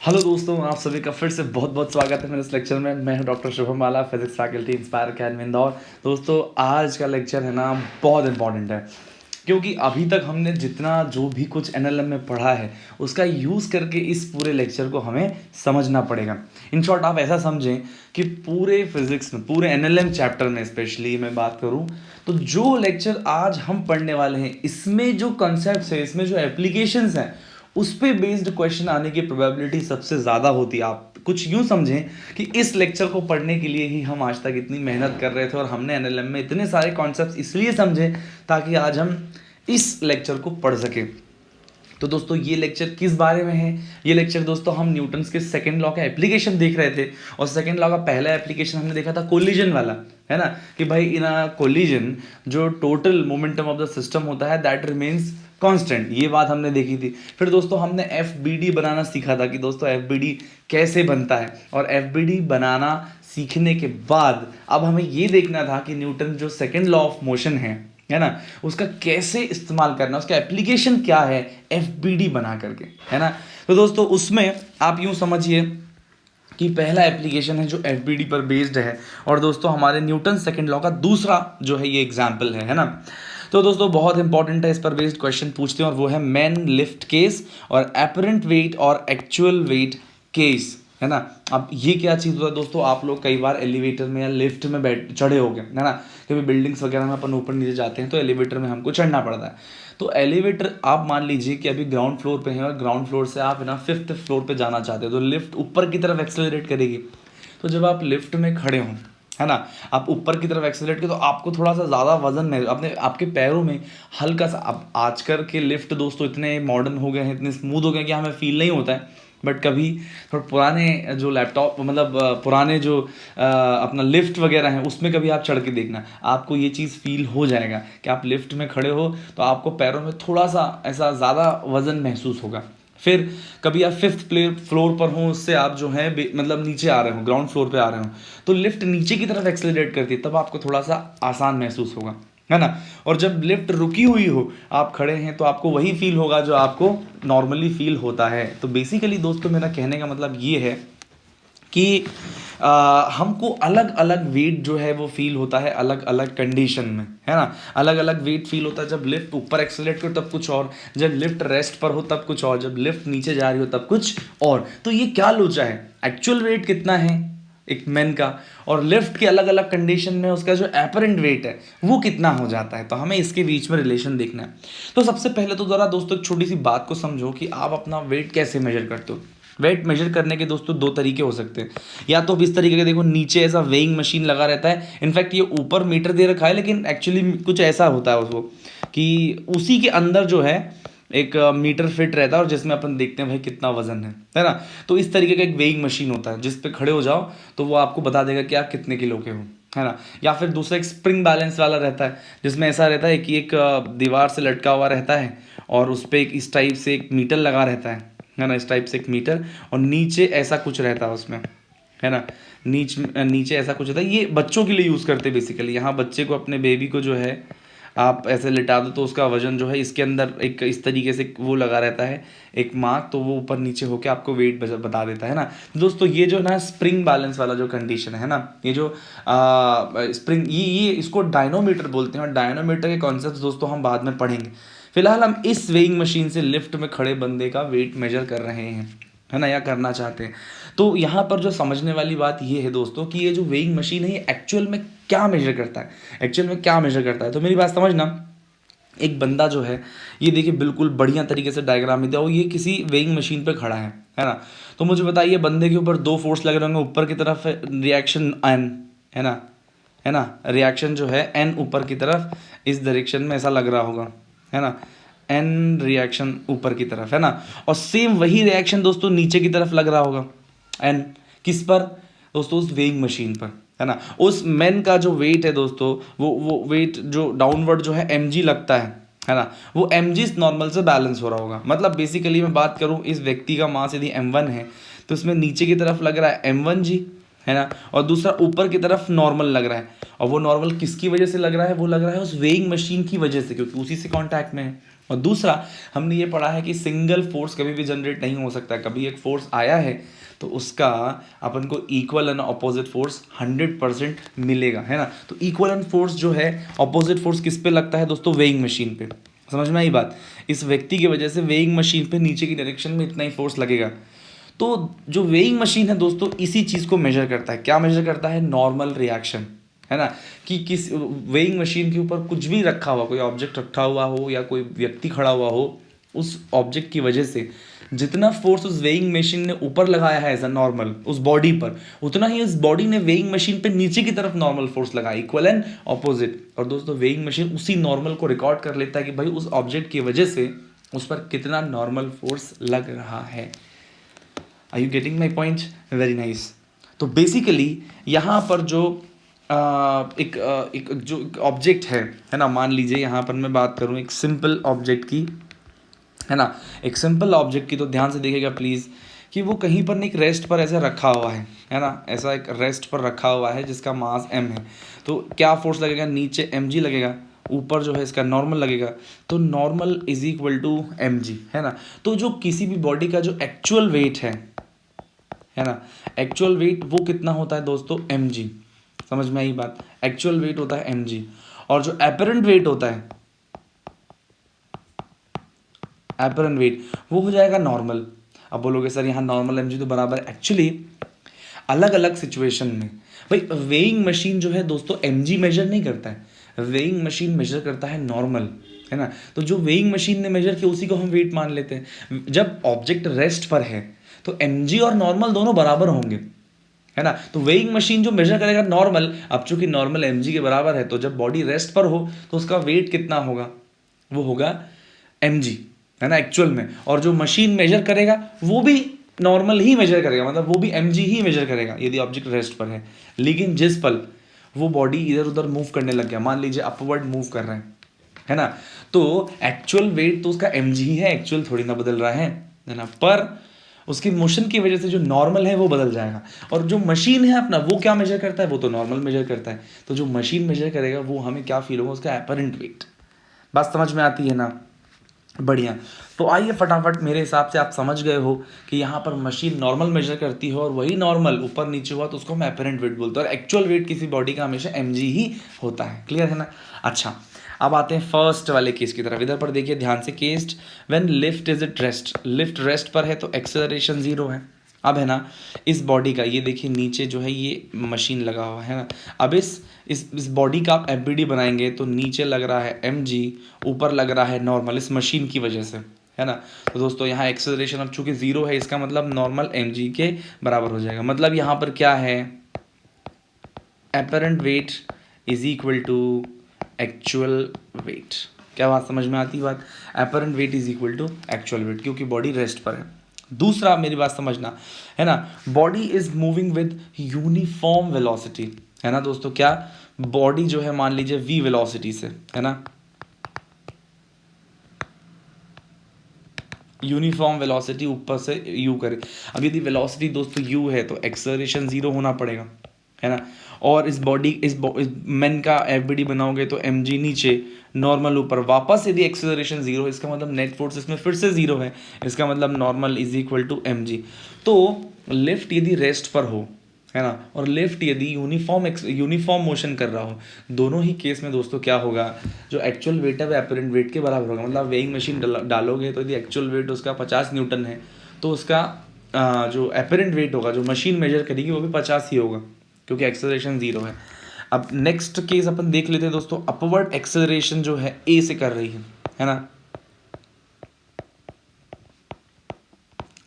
Hello दोस्तों, आप सभी का फिर से बहुत बहुत स्वागत है मेरे इस लेक्चर में। मैं हूं डॉक्टर शुभम वाला, physics faculty inspire academy Indore. दोस्तों, आज का लेक्चर है ना बहुत इंपॉर्टेंट है, क्योंकि अभी तक हमने जितना जो भी कुछ एनएलएम में पढ़ा है उसका यूज़ करके इस पूरे लेक्चर को हमें समझना पड़ेगा। इन शॉर्ट आप ऐसा समझें कि पूरे फिजिक्स में, पूरे एनएलएम चैप्टर में स्पेशली मैं बात करूं तो जो लेक्चर आज हम पढ़ने वाले हैं, इसमें जो कॉन्सेप्ट्स है, इसमें जो एप्लीकेशंस हैं, उस पे बेस्ड क्वेश्चन आने की प्रोबेबिलिटी सबसे ज़्यादा होती है। आप कुछ यूँ समझें कि इस लेक्चर को पढ़ने के लिए ही हम आज तक इतनी मेहनत कर रहे थे और हमने एनएलएम में इतने सारे कॉन्सेप्ट्स इसलिए समझे ताकि आज हम इस लेक्चर को पढ़ सकें। तो दोस्तों, ये लेक्चर किस बारे में है? ये लेक्चर दोस्तों हम न्यूटन्स के सेकंड लॉ का एप्लीकेशन देख रहे थे, और सेकंड लॉ का पहला एप्लीकेशन हमने देखा था कोलिजन वाला, है ना, कि भाई इन अ कोलिजन जो total momentum of the system होता है दैट रिमेन्स कांस्टेंट। ये बात हमने देखी थी। फिर दोस्तों हमने एफबीडी बनाना सीखा था कि दोस्तों एफबीडी कैसे बनता है, और एफबीडी बनाना सीखने के बाद अब हमें ये देखना था कि न्यूटन जो सेकंड लॉ ऑफ मोशन है ना, उसका कैसे इस्तेमाल करना, उसका एप्लीकेशन क्या है एफबीडी बना करके, है ना। तो दोस्तों उसमें आप यूं समझिए कि पहला एप्लीकेशन है जो एफबीडी पर बेस्ड है, और दोस्तों हमारे न्यूटन सेकंड लॉ का दूसरा जो है ये एग्जाम्पल है ना। तो दोस्तों बहुत इंपॉर्टेंट है, इस पर बेस्ड क्वेश्चन पूछते हैं, और वो है मैन लिफ्ट केस और एपरेंट वेट और एक्चुअल वेट केस, है ना। अब ये क्या चीज़ होता है दोस्तों, आप लोग कई बार एलिवेटर में या लिफ्ट में बैठ चढ़े हो गए, है ना। कभी बिल्डिंग्स वगैरह में अपन ऊपर नीचे जाते हैं तो एलिवेटर में हमको चढ़ना पड़ता है। तो एलिवेटर आप मान लीजिए कि अभी ग्राउंड फ्लोर पे हैं, और ग्राउंड फ्लोर से आप ना फिफ्थ फ्लोर पे जाना चाहते हो, तो लिफ्ट ऊपर की तरफ एक्सेलरेट करेगी। तो जब आप लिफ्ट में खड़े हों, है ना, आप ऊपर की तरफ एक्सेलरेट करें तो आपको थोड़ा सा ज़्यादा वजन में अपने आपके पैरों में हल्का सा, अब आजकल के लिफ्ट दोस्तों इतने मॉडर्न हो गए हैं, इतने स्मूथ हो गए कि हमें फील नहीं होता है। बट कभी थोड़ा पुराने जो लैपटॉप मतलब पुराने जो अपना लिफ्ट वगैरह हैं उसमें कभी आप चढ़ के देखना, आपको ये चीज़ फील हो जाएगा कि आप लिफ्ट में खड़े हो तो आपको पैरों में थोड़ा सा ऐसा ज़्यादा वजन महसूस होगा। फिर कभी आप फिफ्थ फ्लोर पर हो, उससे आप जो है मतलब नीचे आ रहे हो, ग्राउंड फ्लोर पे आ रहे हो, तो लिफ्ट नीचे की तरफ एक्सेलरेट करती है, तब आपको थोड़ा सा आसान महसूस होगा, है ना। और जब लिफ्ट रुकी हुई हो, आप खड़े हैं, तो आपको वही फील होगा जो आपको नॉर्मली फील होता है। तो बेसिकली दोस्तों मेरा कहने का मतलब ये है कि हमको अलग अलग वेट जो है वो फील होता है अलग अलग कंडीशन में, है ना। अलग अलग वेट फील होता है जब लिफ्ट ऊपर एक्सेलरेट करो तब कुछ और, जब लिफ्ट रेस्ट पर हो तब कुछ और, जब लिफ्ट नीचे जा रही हो तब कुछ और। तो ये क्या लोचा है, एक्चुअल वेट कितना है एक मैन का, और लिफ्ट के अलग अलग कंडीशन में उसका जो एपरेंट वेट है वो कितना हो जाता है, तो हमें इसके बीच में रिलेशन देखना है। तो सबसे पहले तो ज़रा दोस्तों एक छोटी सी बात को समझो कि आप अपना वेट कैसे मेजर करते हो। वेट मेजर करने के दोस्तों दो तरीके हो सकते हैं, या तो इस तरीके के, देखो नीचे ऐसा वेइंग मशीन लगा रहता है, इनफैक्ट ये ऊपर मीटर दे रखा है, लेकिन एक्चुअली कुछ ऐसा होता है उसको कि उसी के अंदर जो है एक मीटर फिट रहता है, और जिसमें अपन देखते हैं भाई कितना वजन है ना। तो इस तरीके का एक वेइंग मशीन होता है जिस पे खड़े हो जाओ तो वो आपको बता देगा कि आप कितने किलो के हो, है ना। या फिर दूसरा एक स्प्रिंग बैलेंस वाला रहता है, जिसमें ऐसा रहता है कि एक दीवार से लटका हुआ रहता है, और उस पर एक इस टाइप से एक मीटर लगा रहता है ना, इस टाइप से एक मीटर, और नीचे ऐसा कुछ रहता है उसमें, है ना। नीचे ऐसा कुछ रहता है, ये बच्चों के लिए यूज़ करते हैं बेसिकली। यहाँ बच्चे को, अपने बेबी को जो है आप ऐसे लिटा दो तो उसका वजन जो है इसके अंदर एक इस तरीके से वो लगा रहता है एक मार्क, तो वो ऊपर नीचे होकर आपको वेट बता देता है ना। दोस्तों ये जो ना स्प्रिंग बैलेंस वाला जो कंडीशन है ना, ये जो स्प्रिंग, ये इसको डायनोमीटर बोलते हैं, और डायनोमीटर के कॉन्सेप्ट दोस्तों हम बाद में पढ़ेंगे। फिलहाल हम इस वेइंग मशीन से लिफ्ट में खड़े बंदे का वेट मेजर कर रहे हैं, है ना, या करना चाहते हैं। तो यहाँ पर जो समझने वाली बात ये है दोस्तों कि ये जो वेइंग मशीन है ये एक्चुअल में क्या मेजर करता है, एक्चुअल में क्या मेजर करता है। तो मेरी बात समझना, एक बंदा जो है, ये देखिए बिल्कुल बढ़िया तरीके से डायग्राम में दिया हो, ये किसी वेइंग मशीन पे खड़ा है ना। तो मुझे बताइए बंदे के ऊपर दो फोर्स लग रहे होंगे, ऊपर की तरफ रिएक्शन एन, है ना, रिएक्शन जो है एन ऊपर की तरफ इस डायरेक्शन में ऐसा लग रहा होगा, है ना, एन रिएक्शन ऊपर की तरफ, है ना। और सेम वही रिएक्शन दोस्तों नीचे की तरफ लग रहा होगा, एन किस पर दोस्तों, उस वेइंग मशीन पर, है ना। उस मैन का जो वेट है दोस्तों, वो वेट जो डाउनवर्ड जो है mg लगता है ना, वो mg नॉर्मल से बैलेंस हो रहा होगा। मतलब बेसिकली मैं बात करूँ, इस व्यक्ति का मास यदि m1 है तो इसमें नीचे की तरफ लग रहा है m1g, है ना, और दूसरा ऊपर की तरफ नॉर्मल लग रहा है। और वो नॉर्मल किसकी वजह से लग रहा है, वो लग रहा है उस वेइंग मशीन की वजह से, क्योंकि उसी से कांटेक्ट में और दूसरा हमने ये पढ़ा है कि सिंगल फोर्स कभी भी जनरेट नहीं हो सकता। कभी एक फोर्स आया है तो उसका अपन को इक्वल एंड अपोजिट फोर्स 100% मिलेगा, है ना। तो इक्वल एंड फोर्स जो है अपोजिट फोर्स किस पे लगता है दोस्तों? वेइंग मशीन पे। समझ में आई बात? इस व्यक्ति की वजह से वेइंग मशीन पे नीचे की डायरेक्शन में इतना ही फोर्स लगेगा। तो जो वेइंग मशीन है दोस्तों इसी चीज़ को मेजर करता है। क्या मेजर करता है? नॉर्मल रिएक्शन, है ना। कि किस वेइंग मशीन के ऊपर कुछ भी रखा हुआ, कोई ऑब्जेक्ट रखा हुआ हो या कोई व्यक्ति खड़ा हुआ हो, उस ऑब्जेक्ट की वजह से जितना फोर्स उस वेइंग मशीन ने ऊपर लगाया है एज अ नॉर्मल उस बॉडी पर, उतना ही उस बॉडी ने वेइंग मशीन पे नीचे की तरफ नॉर्मल फोर्स लगाया, इक्वल एंड ऑपोजिट। और दोस्तों वेइंग मशीन उसी नॉर्मल को रिकॉर्ड कर लेता है कि भाई उस ऑब्जेक्ट की वजह से उस पर कितना नॉर्मल फोर्स लग रहा है। Are you getting my point? Very nice. तो बेसिकली यहाँ पर जो एक जो ऑब्जेक्ट है ना, मान लीजिए यहाँ पर मैं बात करूँ एक सिंपल ऑब्जेक्ट की, है ना। एक सिंपल ऑब्जेक्ट की तो ध्यान से देखिएगा प्लीज़ कि वो कहीं पर नहीं, एक रेस्ट पर ऐसे रखा हुआ है ना। ऐसा एक रेस्ट पर रखा हुआ है जिसका मास m है। तो क्या फोर्स लगेगा? नीचे mg लगेगा, ऊपर जो है इसका नॉर्मल लगेगा। तो normal is equal to mg, है ना। तो जो किसी भी बॉडी का जो एक्चुअल वेट है ना, एक्चुअल वेट वो कितना होता है दोस्तों? mg। समझ में आई बात? एक्चुअल वेट होता है mg, और जो एपरेंट वेट होता है, एपरेंट वेट वो हो जाएगा नॉर्मल। अब बोलोगे सर यहाँ नॉर्मल mg तो बराबर, एक्चुअली अलग अलग सिचुएशन में भाई वेइंग मशीन जो है दोस्तों mg मेजर नहीं करता है, वेइंग मशीन मेजर करता है नॉर्मल, है ना। तो जो वेइंग मशीन ने मेजर किया उसी को हम वेट मान लेते हैं। जब ऑब्जेक्ट रेस्ट पर है तो mg और नॉर्मल दोनों बराबर होंगे, है ना। तो वेइंग मशीन जो मेजर करेगा नॉर्मल, अब चूंकि नॉर्मल mg के बराबर है तो जब बॉडी रेस्ट पर हो तो उसका वेट कितना होगा? वो होगा mg, है ना, एक्चुअल में। और जो मशीन मेजर करेगा वो भी नॉर्मल ही मेजर करेगा, मतलब वो भी mg ही मेजर करेगा यदि ऑब्जेक्ट रेस्ट पर है। लेकिन जिस पल वो बॉडी इधर उधर मूव करने लग गया, मान लीजिए अपवर्ड मूव कर रहे हैं, है ना, तो एक्चुअल वेट तो उसका mg ही है, एक्चुअल थोड़ी ना बदल रहा है ना। पर उसकी मोशन की वजह से जो नॉर्मल है वो बदल जाएगा। और जो मशीन है अपना वो क्या मेजर करता है? वो तो नॉर्मल मेजर करता है। तो जो मशीन मेजर करेगा वो हमें क्या फील होगा? उसका एपरेंट वेट। बात समझ में आती है ना? बढ़िया। तो आइए फटाफट, मेरे हिसाब से आप समझ गए हो कि यहाँ पर मशीन नॉर्मल मेजर करती है और वही नॉर्मल ऊपर नीचे हुआ तो उसको हम एपरेंट वेट बोलते हैं, और एक्चुअल वेट किसी बॉडी का हमेशा mg ही होता है। क्लियर है ना? अच्छा, अब आते हैं फर्स्ट वाले केस की तरफ। इधर पर देखिए ध्यान से, case when lift is at rest, lift rest पर है तो एक्सेलरेशन 0 है। अब है ना इस बॉडी का, ये देखिए नीचे जो है ये मशीन लगा हुआ है ना। अब इस बॉडी का आप एफबीडी बनाएंगे तो नीचे लग रहा है mg, ऊपर लग रहा है नॉर्मल, इस मशीन की वजह से, है ना। तो दोस्तों यहाँ एक्सेलरेशन अब चूंकि 0 है, इसका मतलब नॉर्मल mg के बराबर हो जाएगा। मतलब यहाँ पर क्या है? Apparent weight is equal to actual weight. क्या बात समझ में आती है? बात apparent weight is equal to actual weight, क्योंकि बॉडी रेस्ट पर है। दूसरा मेरी बात समझना, है ना, body is moving with uniform velocity, है ना दोस्तों। क्या बॉडी जो है मान लीजिए v वेलोसिटी से, है ना, यूनिफॉर्म वेलोसिटी ऊपर से u करे। अब यदि वेलोसिटी दोस्तों u है तो एक्सेलरेशन 0 होना पड़ेगा, है ना। और इस बॉडी इस मैन का एफबीडी बनाओगे तो mg नीचे, नॉर्मल ऊपर, वापस यदि एक्सेलरेशन 0 है इसका मतलब नेट फोर्स इसमें फिर से 0 है, इसका मतलब normal is equal to mg। तो लिफ्ट यदि रेस्ट पर हो, है ना, और लिफ्ट यदि यूनिफॉर्म मोशन कर रहा हो, दोनों ही केस में दोस्तों क्या होगा? जो एक्चुअल वेट है वो एपरेंट वेट के बराबर होगा। मतलब वेइंग मशीन डालोगे तो यदि एक्चुअल वेट उसका 50 न्यूटन है तो उसका जो एपरेंट वेट होगा जो मशीन मेजर करेगी वो भी 50 ही होगा, क्योंकि एक्सेलरेशन 0 है। अब नेक्स्ट केस अपन देख लेते हैं दोस्तों। अपवर्ड एक्सेलरेशन जो है ए से कर रही है ना,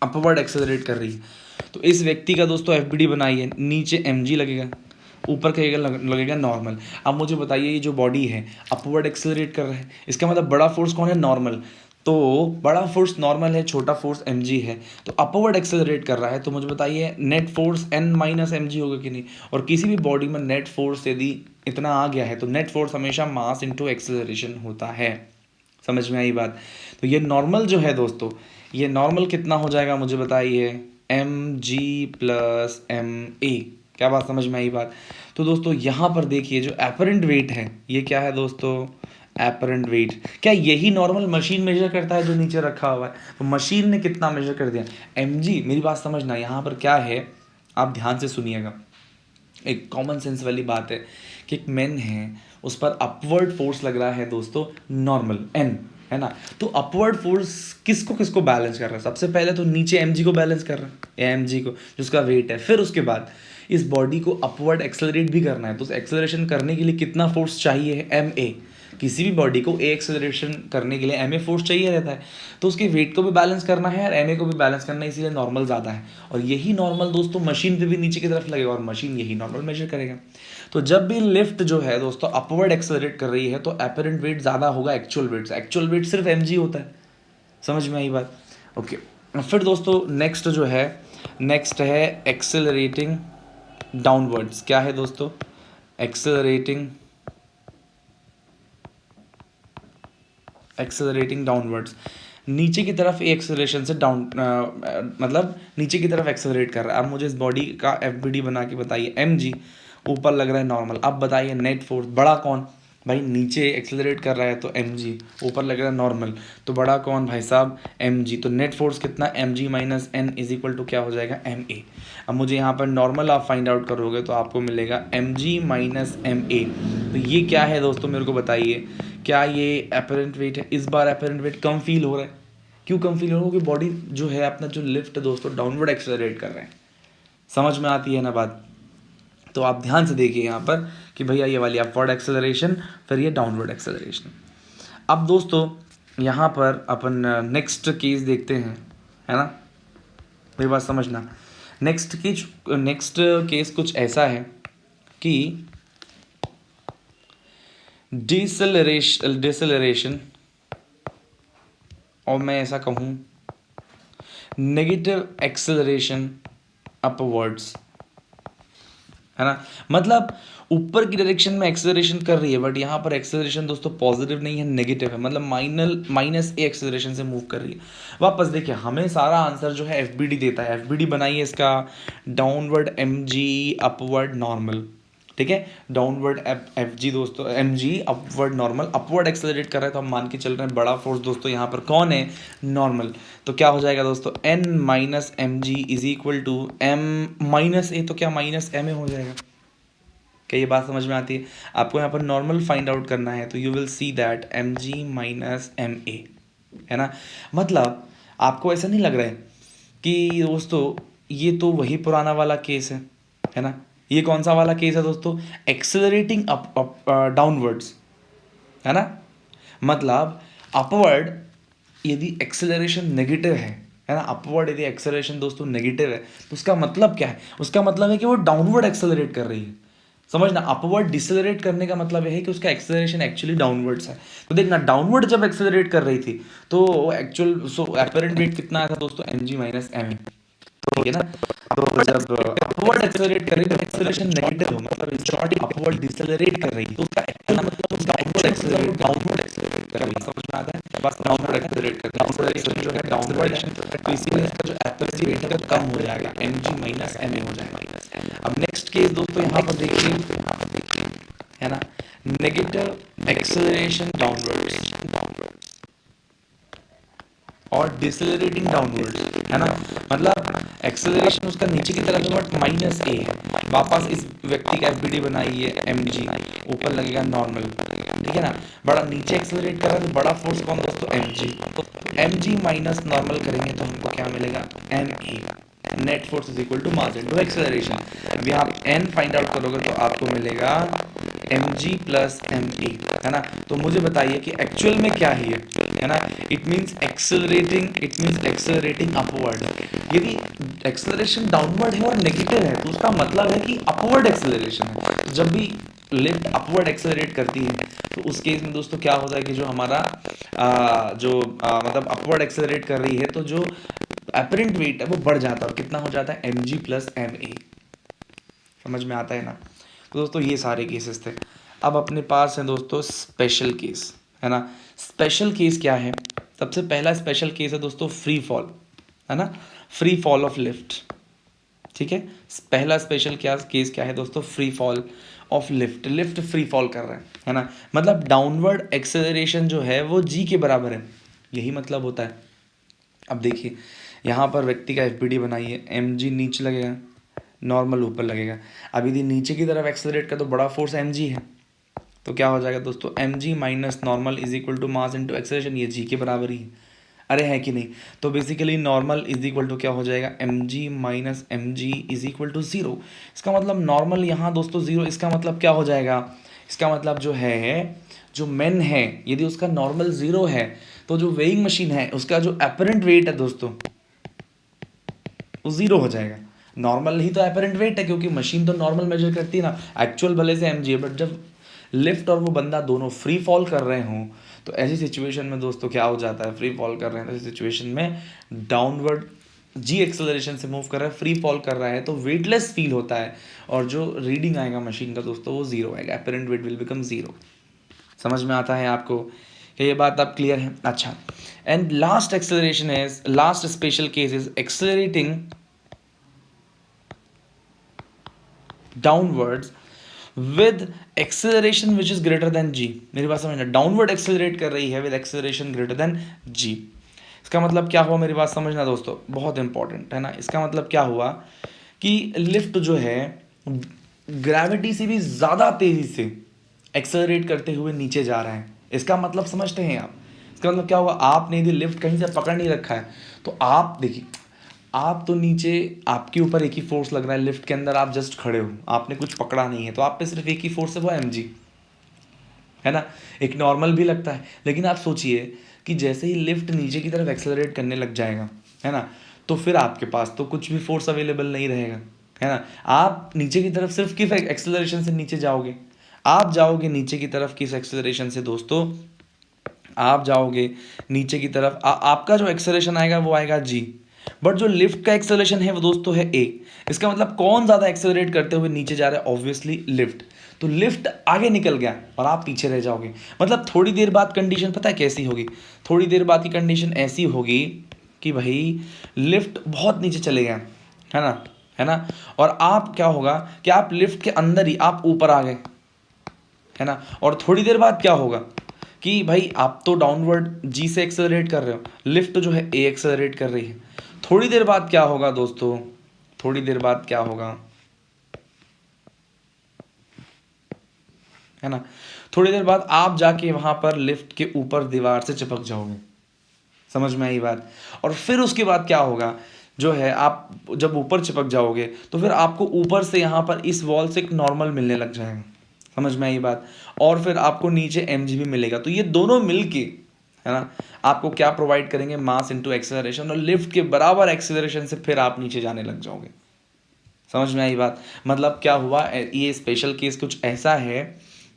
अपवर्ड एक्सेलरेट कर रही है। तो इस व्यक्ति का दोस्तों एफबीडी बनाई है, नीचे mg लगेगा, ऊपर कहेगा लगेगा नॉर्मल। अब मुझे बताइए, ये जो बॉडी है अपवर्ड एक्सेलरेट कर रहा है, इसका मतलब बड़ा फोर्स कौन है? नॉर्मल। तो बड़ा फोर्स नॉर्मल है, छोटा फोर्स mg है, तो अपवर्ड एक्सेलरेट कर रहा है। तो मुझे बताइए net force n minus mg होगा कि नहीं? और किसी भी बॉडी में नेट फोर्स यदि इतना आ गया है तो नेट फोर्स हमेशा मास इंटू एक्सेलरेशन होता है। समझ में आई बात? तो ये नॉर्मल जो है दोस्तों, ये नॉर्मल कितना हो जाएगा मुझे बताइए? mg plus ma। क्या बात समझ में आई बात? तो दोस्तों यहाँ पर देखिए जो एपरेंट वेट है ये क्या है दोस्तों? Apparent wait. क्या यही नॉर्मल मशीन मेजर करता है जो नीचे रखा हुआ है? तो मशीन ने कितना मेजर कर दिया? mg। मेरी बात समझना, यहाँ पर क्या है, आप ध्यान से सुनिएगा। एक कॉमन सेंस वाली बात है कि एक मैन है, उस पर अपवर्ड फोर्स लग रहा है दोस्तों, नॉर्मल n, है ना। तो अपवर्ड फोर्स किसको किसको बैलेंस कर रहा है? सबसे पहले तो नीचे mg को बैलेंस कर रहा है, mg को, जिसका वेट है। फिर उसके बाद इस बॉडी को अपवर्ड एक्सेलरेट भी करना है, तो उस एक्सेलरेशन करने के लिए कितना फोर्स चाहिए है? ma। किसी भी बॉडी को ए एक्सेलरेशन करने के लिए ma फोर्स चाहिए रहता है, तो उसके वेट को भी बैलेंस करना है और ma को भी बैलेंस करना है, इसीलिए नॉर्मल ज़्यादा है। और यही नॉर्मल दोस्तों मशीन पे भी नीचे की तरफ लगेगा और मशीन यही नॉर्मल मेजर करेगा। तो जब भी लिफ्ट जो है दोस्तों अपवर्ड एक्सेलरेट कर रही है तो एपरेंट वेट ज़्यादा होगा एक्चुअल वेट से। एक्चुअल वेट सिर्फ mg होता है। समझ में आई बात? ओके। फिर दोस्तों नेक्स्ट जो है, नेक्स्ट है एक्सेलरेटिंग डाउनवर्ड्स। क्या है दोस्तों? एक्सेलरेटिंग डाउनवर्ड्स, नीचे की तरफ एक्सेलरेशन से डाउन, मतलब नीचे की तरफ एक्सेलरेट कर रहा है। अब मुझे इस बॉडी का एफबीडी बना के बताइए। mg ऊपर लग रहा है नॉर्मल। अब बताइए नेट फोर्स बड़ा कौन? भाई नीचे एक्सेलरेट कर रहा है तो mg, ऊपर लग रहा है नॉर्मल, तो बड़ा कौन भाई साहब? mg। तो नेट फोर्स कितना? mg माइनस n इज इक्वल टू क्या हो जाएगा? ma। अब मुझे यहाँ पर नॉर्मल आप फाइंड आउट करोगे तो आपको मिलेगा mg माइनस ma। तो ये क्या है दोस्तों, मेरे को बताइए, क्या ये एपरेंट वेट है? इस बार एपरेंट वेट कम फील हो रहा है। क्यों कम फील हो रहा है? क्योंकि बॉडी जो है अपना जो लिफ्ट दोस्तों डाउनवर्ड एक्सेलरेट कर रहे हैं। समझ में आती है ना बात? तो आप ध्यान से देखिए यहाँ पर कि भैया ये वाली अपवर्ड एक्सेलरेशन, फिर ये डाउनवर्ड एक्सेलरेशन। अब दोस्तों यहाँ पर अपन नेक्स्ट केस देखते हैं, है ना। मेरी बात समझना। नेक्स्ट केस कुछ ऐसा है कि डिसलेरेशन, और मैं ऐसा कहूँ नेगेटिव एक्सेलरेशन अपवर्ड्स, है ना। मतलब ऊपर की डायरेक्शन में एक्सेलरेशन कर रही है, बट यहाँ पर एक्सेलरेशन दोस्तों पॉजिटिव नहीं है, नेगेटिव है, मतलब माइनस ए एक्सेलरेशन से मूव कर रही है। वापस देखिए, हमें सारा आंसर जो है एफबीडी देता है। एफबीडी बनाइए इसका, डाउनवर्ड mg, अपवर्ड नॉर्मल, ठीक है। डाउनवर्ड fg दोस्तों, mg, upward normal. Upward accelerate कर रहा है तो हम मान के चल रहे हैं बड़ा फोर्स दोस्तों यहाँ पर कौन है? नॉर्मल। तो क्या हो जाएगा दोस्तों? n minus mg is equal to m minus a, तो क्या माइनस ma हो जाएगा? क्या ये बात समझ में आती है? आपको यहाँ पर नॉर्मल फाइंड आउट करना है, तो you will see that mg minus ma, है ना। मतलब आपको ऐसा नहीं लग रहा है कि दोस्तों ये तो वही पुराना वाला केस है ना। ये कौन सा वाला केस है दोस्तों? एक्सेलरेटिंग अप डाउनवर्ड्स, है ना। मतलब अपवर्ड यदि एक्सेलरेशन नेगेटिव है ना, अपवर्ड यदि एक्सेलरेशन दोस्तों नेगेटिव है, तो उसका मतलब क्या है? उसका मतलब है कि वो डाउनवर्ड एक्सेलरेट कर रही है। समझना, अपवर्ड डिसेलरेट करने का मतलब यह है कि उसका एक्सेलरेशन एक्चुअली डाउनवर्ड्स है। तो देखना, डाउनवर्ड जब एक्सेलरेट कर रही थी तो एक्चुअल एपरेंट वेट कितना आया था दोस्तों? mg माइनस ma, ठीक है ना। तो जब अपवर्ड एक्सेलरेट कर रही है तो एक्सेलरेशन नेगेटिव हो, मतलब इन शॉर्ट अपवर्ड डिसेलरेट कर रही है, तो उसका एक्चुअल मतलब उसका एक्चुअल एक्सेलरेट डाउनवर्ड एक्सेलरेट कर रही है। समझ में आता है? बस डाउनवर्ड एक्सेलरेट कर रही है, डाउनवर्ड जो है डाउनवर्ड है, तो इसीलिए इसका जो एपरेंट वेट है कम हो जाएगा, mg माइनस ma हो जाएगा। अब नेक्स्ट केस दोस्तों यहाँ पर देखिए, है ना, नेगेटिव एक्सेलरेशन डाउनवर्ड्स और डिसेलरेटिंग डाउनवर्ड्स, है ना। मतलब एक्सेलरेशन उसका नीचे की तरफ है बट माइनस ए है। वापस इस व्यक्ति का एफबीडी बनाइए, mg, ऊपर लगेगा नॉर्मल, ठीक है ना। बड़ा नीचे एक्सेलरेट कर रहा है तो बड़ा फोर्स कौन दोस्तों? mg। तो mg माइनस नॉर्मल करेंगे तो हमको क्या मिलेगा? ma। Net force is equal to mass into acceleration. अभी आप n फाइंड आउट करोगे तो आपको मिलेगा mg प्लस ma, है ना। तो मुझे बताइए कि एक्चुअल में क्या है ना। It means accelerating upward. यदि एक्सेलरेशन डाउनवर्ड है और नेगेटिव है तो उसका मतलब है कि अपवर्ड एक्सेलरेशन है। तो जब भी लिफ्ट अपवर्ड एक्सेलरेट करती है तो उस केस में दोस्तों क्या होता है कि जो हमारा मतलब अपवर्ड एक्सेलरेट कर रही है तो जो एपरेंट वेट है वो बढ़ जाता है। कितना हो जाता है? mg plus ma। समझ में आता है ना। तो दोस्तों ये सारे केसेस थे। अब अपने पास है दोस्तों स्पेशल केस, है ना। स्पेशल केस क्या है? सबसे पहला स्पेशल केस है दोस्तों फ्री फॉल, है ना। फ्री फॉल ऑफ लिफ्ट, ठीक है। पहला स्पेशल केस क्या है दोस्तों, free fall of lift. Lift free fall कर रहा है ना, मतलब डाउनवर्ड एक्सेलरेशन जो है वो जी के बराबर है, यही मतलब होता है। अब देखिए यहाँ पर व्यक्ति का एफ बनाइए, एम जी नीचे लगेगा, नॉर्मल ऊपर लगेगा। अब यदि नीचे की तरफ एक्सेलरेट का तो बड़ा फोर्स एम जी है, तो क्या हो जाएगा दोस्तों, M ji minus normal is equal to mass into acceleration, ये जी के बराबर ही है। अरे है कि नहीं, तो basically normal is equal to क्या हो जाएगा, m ji minus m g is equal to zero. इसका मतलब नॉर्मल यहाँ दोस्तों ज़ीरो, इसका मतलब क्या हो जाएगा, इसका मतलब जो है, जो मेन है, यदि उसका नॉर्मल ज़ीरो है तो जो वेइंग मशीन है उसका जो अपरेंट वेट है दोस्तों वो ज़ीरो हो जाएगा। नॉर्मल ही तो अपरेंट वेट है, क्योंकि मशीन तो नॉर्मल मेजर करती है ना, एक्चुअल भले से एम जी है, बट जब लिफ्ट और वो बंदा दोनों फ्री फॉल कर रहे हों तो ऐसी सिचुएशन में दोस्तों क्या हो जाता है, फ्री फॉल कर रहे हैं तो ऐसी सिचुएशन में डाउनवर्ड जी एक्सेलरेशन से मूव कर रहा है, फ्री फॉल कर रहा है तो वेटलेस फील होता है, और जो रीडिंग आएगा मशीन का दोस्तों वो ज़ीरो आएगा, apparent weight will become zero. समझ में आता है आपको कि ये बात आप क्लियर है? अच्छा, and last acceleration is, last special case is accelerating downwards with acceleration which is greater than g. मेरी बात समझना, डाउनवर्ड एक्सेलरेट कर रही है with acceleration greater than g. इसका मतलब क्या हुआ, मेरी बात समझना दोस्तों, बहुत इंपॉर्टेंट है ना। इसका मतलब क्या हुआ कि लिफ्ट जो है ग्रेविटी से भी ज़्यादा तेज़ी से एक्सेलरेट करते हुए नीचे जा रहा है। इसका मतलब समझते हैं आप, इसका मतलब क्या हुआ, आपने यदि लिफ्ट कहीं से पकड़ नहीं रखा है तो आप देखिए, आप तो नीचे, आपके ऊपर एक ही फोर्स लग रहा है, लिफ्ट के अंदर आप जस्ट खड़े हो, आपने कुछ पकड़ा नहीं है, तो आप पे सिर्फ एक ही फोर्स है, वो एम जी है ना। एक नॉर्मल भी लगता है, लेकिन आप सोचिए कि जैसे ही लिफ्ट नीचे की तरफ एक्सेलरेट करने लग जाएगा, है ना, तो फिर आपके पास तो कुछ भी फोर्स अवेलेबल नहीं रहेगा, है ना। आप नीचे की तरफ सिर्फ किस एक्सेलरेशन से नीचे जाओगे, आप जाओगे नीचे की तरफ किस एक्सेलरेशन से दोस्तों, आप जाओगे नीचे की तरफ, आपका जो एक्सेलरेशन आएगा वो आएगा जी, बट जो लिफ्ट का एक्सेलरेशन है वो दोस्तों है ए। इसका मतलब कौन ज़्यादा एक्सेलरेट करते हुए नीचे जा रहा है, ऑब्वियसली लिफ्ट। तो लिफ्ट आगे निकल गया और आप पीछे रह जाओगे। मतलब थोड़ी देर बाद कंडीशन पता है कैसी होगी, थोड़ी देर बाद की कंडीशन ऐसी होगी कि भाई लिफ्ट बहुत नीचे चले गए, है ना, और आप क्या होगा कि आप लिफ्ट के अंदर ही आप ऊपर आ गए, है ना। और थोड़ी देर बाद क्या होगा कि भाई आप तो डाउनवर्ड जी से एक्सेलरेट कर रहे हो, लिफ्ट जो है ए एक्सेलरेट कर रही है। थोड़ी देर बाद क्या होगा दोस्तों, थोड़ी देर बाद क्या होगा, है ना, थोड़ी देर बाद आप जाके वहां पर लिफ्ट के ऊपर दीवार से चिपक जाओगे। समझ में आई बात? और फिर उसके बाद क्या होगा, जो है आप जब ऊपर चिपक जाओगे तो फिर आपको ऊपर से यहाँ पर इस वॉल से एक नॉर्मल मिलने लग जाएगा। समझ में आई बात? और फिर आपको नीचे एम भी मिलेगा, तो ये दोनों मिलके, है ना, आपको क्या प्रोवाइड करेंगे, मास इंटू एक्सेलरेशन, और लिफ्ट के बराबर एक्सेलरेशन से फिर आप नीचे जाने लग जाओगे। समझ में आई बात? मतलब क्या हुआ, ये स्पेशल केस कुछ ऐसा है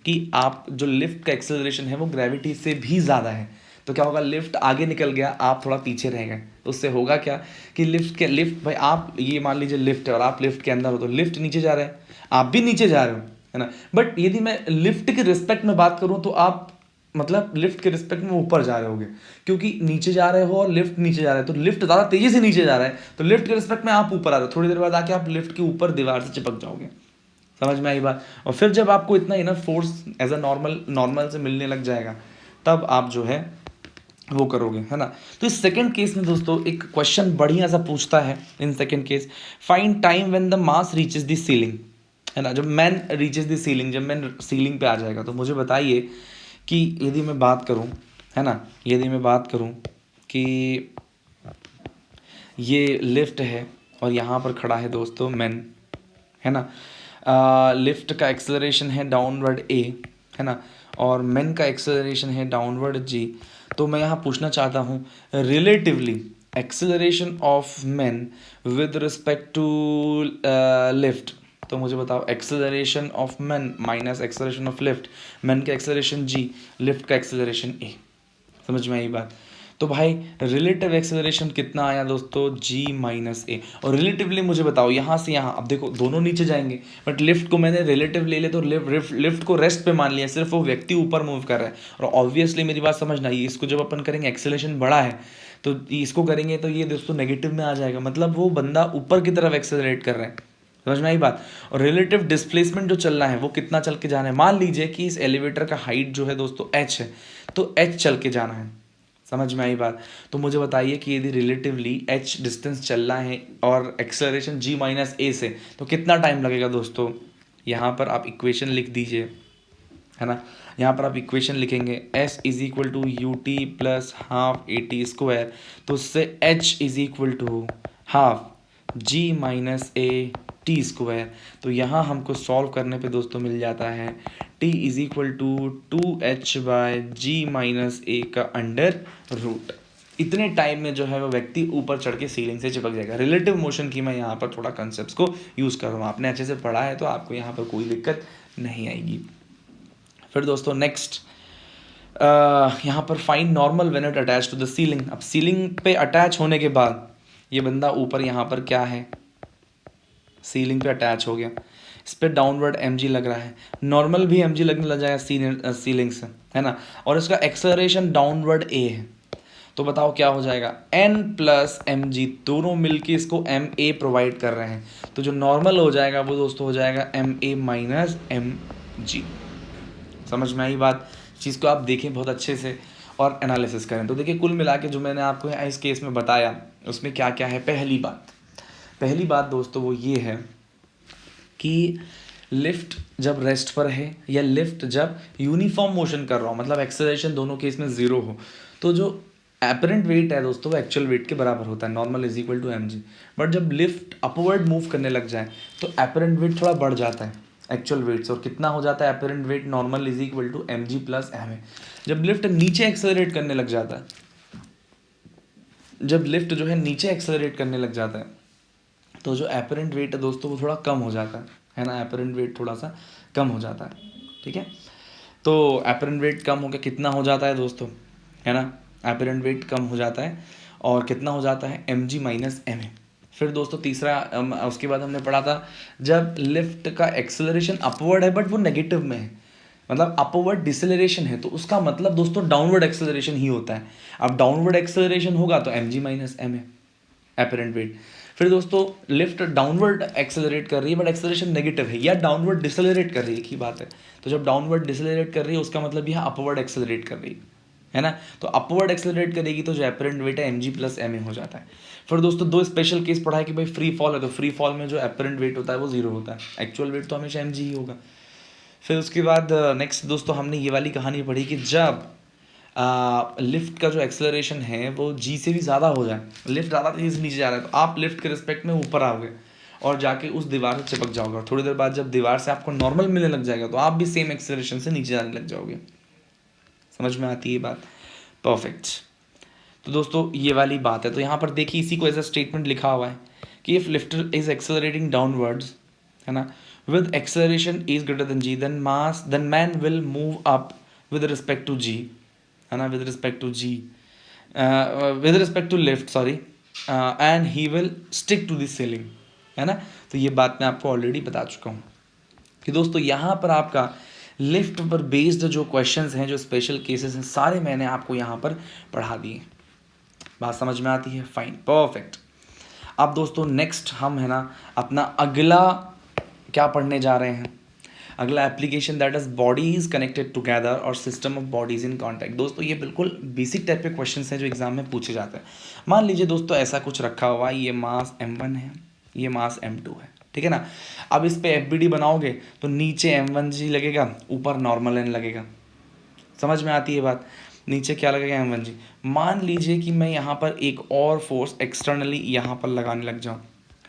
कि आप जो लिफ्ट का एक्सेलरेशन है वो ग्रेविटी से भी ज़्यादा है, तो क्या होगा, लिफ्ट आगे निकल गया, आप थोड़ा पीछे रह गए, तो उससे होगा क्या कि लिफ्ट भाई, आप ये मान लीजिए लिफ्ट है और आप लिफ्ट के अंदर हो, तो लिफ्ट नीचे जा रहे हैं, आप भी नीचे जा रहे हो, है ना। बट यदि मैं लिफ्ट के रिस्पेक्ट में बात करूँ तो आप मतलब लिफ्ट के रिस्पेक्ट में ऊपर जा रहे होगे, क्योंकि नीचे जा रहे हो और लिफ्ट नीचे जा रहा है, तो लिफ्ट ज़्यादा तेज़ी से नीचे जा रहा है, तो लिफ्ट के रिस्पेक्ट में आप ऊपर आ रहे हो, थोड़ी देर बाद आके आप लिफ्ट के ऊपर दीवार से चिपक जाओगे। समझ में आई बात? और फिर जब आपको इतना enough force as a normal से मिलने लग जाएगा, तब आप जो है वो करोगे, है ना। तो इस सेकंड केस में दोस्तों एक क्वेश्चन बढ़िया सा पूछता है in second case, find time when the mass reaches the ceiling, है ना। जब मैन रीचेस द सीलिंग, जब मैन सीलिंग पे आ जाएगा, तो मुझे बताइए कि यदि मैं बात करूं, है ना, यदि मैं बात करूं कि ये लिफ्ट है और यहाँ पर खड़ा है दोस्तों मैन, है ना, लिफ्ट का एक्सेलरेशन है डाउनवर्ड ए, है ना, और मैन का एक्सेलरेशन है डाउनवर्ड जी। तो मैं यहाँ पूछना चाहता हूँ relatively acceleration of man with respect to lift. तो मुझे बताओ acceleration of man minus acceleration of lift, man का एक्सेलरेशन जी, लिफ्ट का एक्सेलरेशन ए। समझ में आई बात? तो भाई रिलेटिव एक्सेलरेशन कितना आया दोस्तों, जी माइनस ए। और रिलेटिवली मुझे बताओ यहाँ से यहाँ, अब देखो दोनों नीचे जाएंगे, बट लिफ्ट को मैंने रिलेटिव ले लिया, तो लिफ्ट को रेस्ट पे मान लिया, सिर्फ वो व्यक्ति ऊपर मूव कर रहा है। और ऑब्वियसली मेरी बात समझना, ये इसको जब अपन करेंगे एक्सेलरेशन बड़ा है तो इसको करेंगे तो ये दोस्तों नेगेटिव में आ जाएगा, मतलब वो बंदा ऊपर की तरफ एक्सेलरेट कर रहे हैं। समझ में आई बात। और रिलेटिव डिस्प्लेसमेंट जो चल रहा है वो कितना चल के जाना है। मान लीजिए कि इस एलिवेटर का हाइट जो है दोस्तों h है, तो h चल के जाना है। समझ में आई बात। तो मुझे बताइए कि यदि रिलेटिवली h डिस्टेंस चल रहा है और एक्सेलरेशन g माइनस ए से, तो कितना टाइम लगेगा दोस्तों। यहाँ पर आप इक्वेशन लिख दीजिए, है ना। यहाँ पर आप इक्वेशन लिखेंगे s is equal to u t plus half a t square, तो उससे h is equal to half g minus a t square. तो यहाँ हमको सॉल्व करने पे दोस्तों मिल जाता है t is equal to 2h by g minus a का अंडर रूट। इतने टाइम में जो है वो व्यक्ति ऊपर चढ़ के सीलिंग से चिपक जाएगा। रिलेटिव मोशन की मैं यहाँ पर थोड़ा कंसेप्ट को यूज़ कर रहा हूँ, आपने अच्छे से पढ़ा है तो आपको यहाँ पर कोई दिक्कत नहीं आएगी। फिर दोस्तों नेक्स्ट यहाँ पर find normal when it attach to the ceiling. अब सीलिंग पे अटैच होने के बाद ये बंदा ऊपर यहाँ पर क्या है, सीलिंग पे अटैच हो गया, इस पर डाउनवर्ड mg लग रहा है, नॉर्मल भी mg लगने लग जाएगा सीलिंग से, है ना। और इसका एक्सेलरेशन डाउनवर्ड a है, तो बताओ क्या हो जाएगा, n प्लस एम जी दोनों मिलके इसको एम ए प्रोवाइड कर रहे हैं। तो जो नॉर्मल हो जाएगा वो दोस्तों हो जाएगा m a minus m g. समझ में आई बात। चीज़ को आप देखें बहुत अच्छे से और एनालिसिस करें। तो देखिए कुल मिला के जो मैंने आपको इस केस में बताया उसमें क्या क्या है। पहली बात दोस्तों वो ये है कि लिफ्ट जब रेस्ट पर है या लिफ्ट जब यूनिफॉर्म मोशन कर रहा हो, मतलब एक्सेलरेशन दोनों केस में ज़ीरो हो, तो जो एपरेंट वेट है दोस्तों वो एक्चुअल वेट के बराबर होता है, normal is equal to m g. But जब लिफ्ट अपवर्ड मूव करने लग जाए तो एपरेंट वेट थोड़ा बढ़ जाता है एक्चुअल वेट से, और कितना हो जाता है apparent weight, normal is equal to m g plus m a. जब लिफ्ट नीचे एक्सेलरेट करने लग जाता है, जब लिफ्ट जो है नीचे एक्सेलरेट करने लग जाता है तो जो एपरेंट वेट है दोस्तों वो थोड़ा कम हो जाता है ना, एपरेंट वेट थोड़ा सा कम हो जाता है, ठीक है। तो एपरेंट वेट कम हो के कितना हो जाता है दोस्तों, है ना, एपरेंट वेट कम हो जाता है और कितना हो जाता है m ji minus m a. फिर दोस्तों तीसरा उसके बाद हमने पढ़ा था जब लिफ्ट का एक्सेलरेशन अपवर्ड है बट वो नेगेटिव में है, मतलब अपवर्ड डिसेलरेशन है, तो उसका मतलब दोस्तों डाउनवर्ड एक्सेलरेशन ही होता है। अब डाउनवर्ड एक्सेलरेशन होगा तो m ji minus m a apparent weight. फिर दोस्तों लिफ्ट डाउनवर्ड एक्सेलरेट कर रही है बट एक्सेलरेशन नेगेटिव है, या डाउनवर्ड डिसेलरेट कर रही है, एक ही बात है। तो जब डाउनवर्ड डिसेलरेट कर रही है उसका मतलब यह अपवर्ड एक्सेलरेट कर रही है ना। तो अपवर्ड एक्सेलरेट करेगी तो जो एपरेंट वेट है m g plus m a हो जाता है। फिर दोस्तों दो स्पेशल केस पढ़ा है कि भाई फ्री फॉल है, तो फ्री फॉल में जो एपरेंट वेट होता है वो जीरो होता है, एक्चुअल वेट तो हमेशा एम जी ही होगा। फिर उसके बाद नेक्स्ट दोस्तों हमने ये वाली कहानी पढ़ी कि जब लिफ्ट का जो एक्सेलरेशन है वो जी से भी ज़्यादा हो जाए, लिफ्ट ज़्यादा तेज़ नीचे जा रहा है, तो आप लिफ्ट के रिस्पेक्ट में ऊपर आओगे और जाके उस दीवार से चिपक जाओगे, और थोड़ी देर बाद जब दीवार से आपको नॉर्मल मिलने लग जाएगा तो आप भी सेम एक्सेलरेशन से नीचे जाने लग जाओगे। समझ में आती है बात, परफेक्ट। तो दोस्तों ये वाली बात है। तो यहाँ पर देखिए इसी को एज अ स्टेटमेंट लिखा हुआ है कि if lifter is accelerating downwards, है ना, with acceleration is greater than g, then man will move up with respect to g, है ना, with respect to g, with respect to lift, sorry, and he will stick to the ceiling, है ना। तो ये बात मैं आपको already बता चुका हूँ कि दोस्तों यहाँ पर आपका लिफ्ट पर बेस्ड जो क्वेश्चंस हैं, जो स्पेशल केसेस हैं, सारे मैंने आपको यहाँ पर पढ़ा दिए। बात समझ में आती है, फाइन, परफेक्ट। अब दोस्तों नेक्स्ट हम, है ना, अपना अगला क्या पढ़ने जा रहे हैं, अगला application that is bodies connected together और system of bodies in contact. दोस्तों ये बिल्कुल बेसिक टाइप के क्वेश्चंस हैं जो एग्जाम में पूछे जाते हैं। मान लीजिए दोस्तों ऐसा कुछ रखा हुआ है, ये मास m1 है, ये मास m2 है, ठीक है ना। अब इस पे FBD बनाओगे तो नीचे m1g लगेगा, ऊपर नॉर्मल n लगेगा। समझ में आती है बात। नीचे क्या लगेगा m1g। मान लीजिए कि मैं यहाँ पर एक और फोर्स एक्सटर्नली यहाँ पर लगाने लग जाऊँ,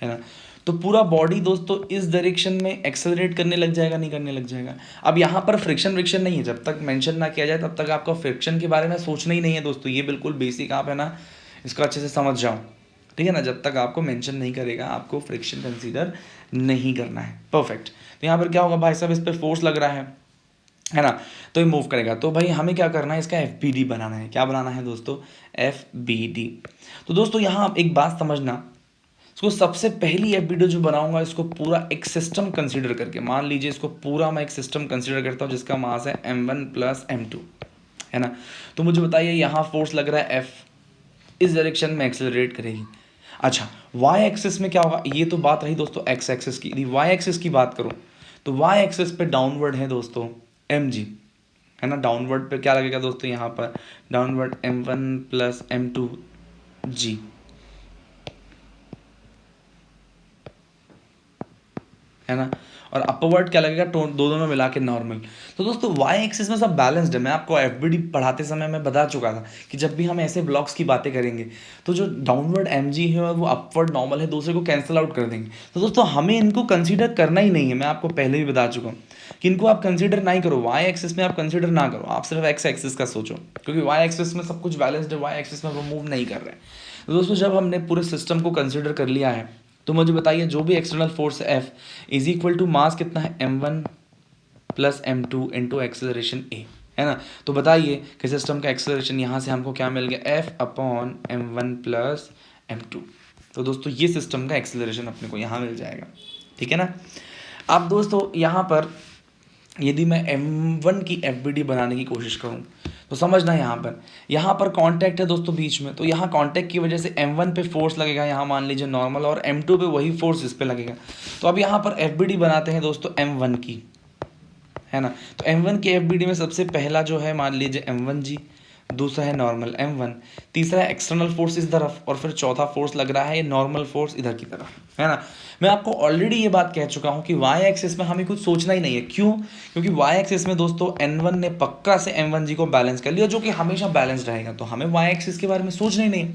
है ना, तो पूरा बॉडी दोस्तों इस डायरेक्शन में एक्सेलरेट करने लग जाएगा, नहीं करने लग जाएगा। अब यहाँ पर फ्रिक्शन नहीं है, जब तक मेंशन ना किया जाए तब तक आपका फ्रिक्शन के बारे में सोचना ही नहीं है दोस्तों। ये बिल्कुल बेसिक आप, है ना, इसको अच्छे से समझ जाओ, ठीक है ना। जब तक आपको मेंशन नहीं करेगा आपको फ्रिक्शन कंसीडर नहीं करना है, परफेक्ट। तो यहाँ पर क्या होगा भाई साहब, इस पर फोर्स लग रहा है ना, तो ये मूव करेगा। तो भाई हमें क्या करना है, इसका FBD बनाना है। क्या बनाना है दोस्तों, FBD। तो दोस्तों यहाँ आप एक बात समझना, इसको सबसे पहली FBD जो बनाऊंगा इसको पूरा एक सिस्टम कंसीडर करके, मान लीजिए इसको पूरा मैं एक सिस्टम कंसीडर करता हूँ जिसका मास है m1 प्लस m2, है ना। तो मुझे बताइए यहाँ फोर्स लग रहा है F, इस डायरेक्शन में एक्सेलरेट करेगी। अच्छा, वाई एक्सिस में क्या होगा, ये तो बात रही दोस्तों एक्स एक्सिस की। यदि वाई एक्सिस की बात करूँ तो वाई एक्सिस पे डाउनवर्ड है दोस्तों एम जी, है ना। डाउनवर्ड पे क्या लगेगा दोस्तों, यहाँ पर डाउनवर्ड m1 प्लस m2 जी, है ना। और अपवर्ड क्या लगेगा, दोनों मिला के नॉर्मल। तो दोस्तों वाई एक्सिस में सब बैलेंस्ड है। मैं आपको एफबीडी पढ़ाते समय मैं बता चुका था कि जब भी हम ऐसे ब्लॉक्स की बातें करेंगे तो जो डाउनवर्ड एम जी है और वो अपवर्ड नॉर्मल है, दूसरे को कैंसिल आउट कर देंगे। तो दोस्तों हमें इनको कंसीडर करना ही नहीं है, मैं आपको पहले भी बता चुका हूँ कि इनको आप कंसीडर नहीं करो, वाई एक्सिस में आप कंसीडर ना करो, आप सिर्फ एक्स एक्सिस का सोचो, क्योंकि वाई एक्सिस में सब कुछ बैलेंस्ड है, वाई एक्सिस में वो मूव नहीं कर रहे हैं। तो दोस्तों जब हमने पूरे सिस्टम को कंसीडर कर लिया है तो मुझे बताइए जो भी एक्सटर्नल फोर्स है F is equal to mass कितना है m1 plus m2 into acceleration a, है ना। तो बताइए कि सिस्टम का एक्सेलरेशन यहाँ से हमको क्या मिल गया, f upon m1 plus m2। तो दोस्तों ये सिस्टम का एक्सेलरेशन अपने को यहाँ मिल जाएगा, ठीक है ना। अब दोस्तों यहाँ पर यदि मैं m1 की एफ बनाने की कोशिश करूँ तो समझना यहाँ पर कांटेक्ट है दोस्तों बीच में, तो यहाँ कांटेक्ट की वजह से m1 पे फोर्स लगेगा, यहाँ मान लीजिए नॉर्मल, और m2 पे वही फोर्स इस पे लगेगा। तो अब यहाँ पर एफ बनाते हैं दोस्तों m1 की, है ना। तो m1 की एफ में सबसे पहला जो है मान लीजिए m1 जी, दूसरा है नॉर्मल m1, तीसरा है एक्सटर्नल फोर्स इस तरफ, और फिर चौथा फोर्स लग रहा है ये नॉर्मल फोर्स इधर की तरफ, है ना। मैं आपको ऑलरेडी ये बात कह चुका हूँ कि वाई एक्सिस में हमें कुछ सोचना ही नहीं है। क्यों? क्योंकि वाई एक्सिस में दोस्तों n1 ने पक्का से m1 जी को बैलेंस कर लिया, जो कि हमेशा बैलेंस रहेगा। तो हमें वाई एक्सिस के बारे में सोचना ही नहीं है,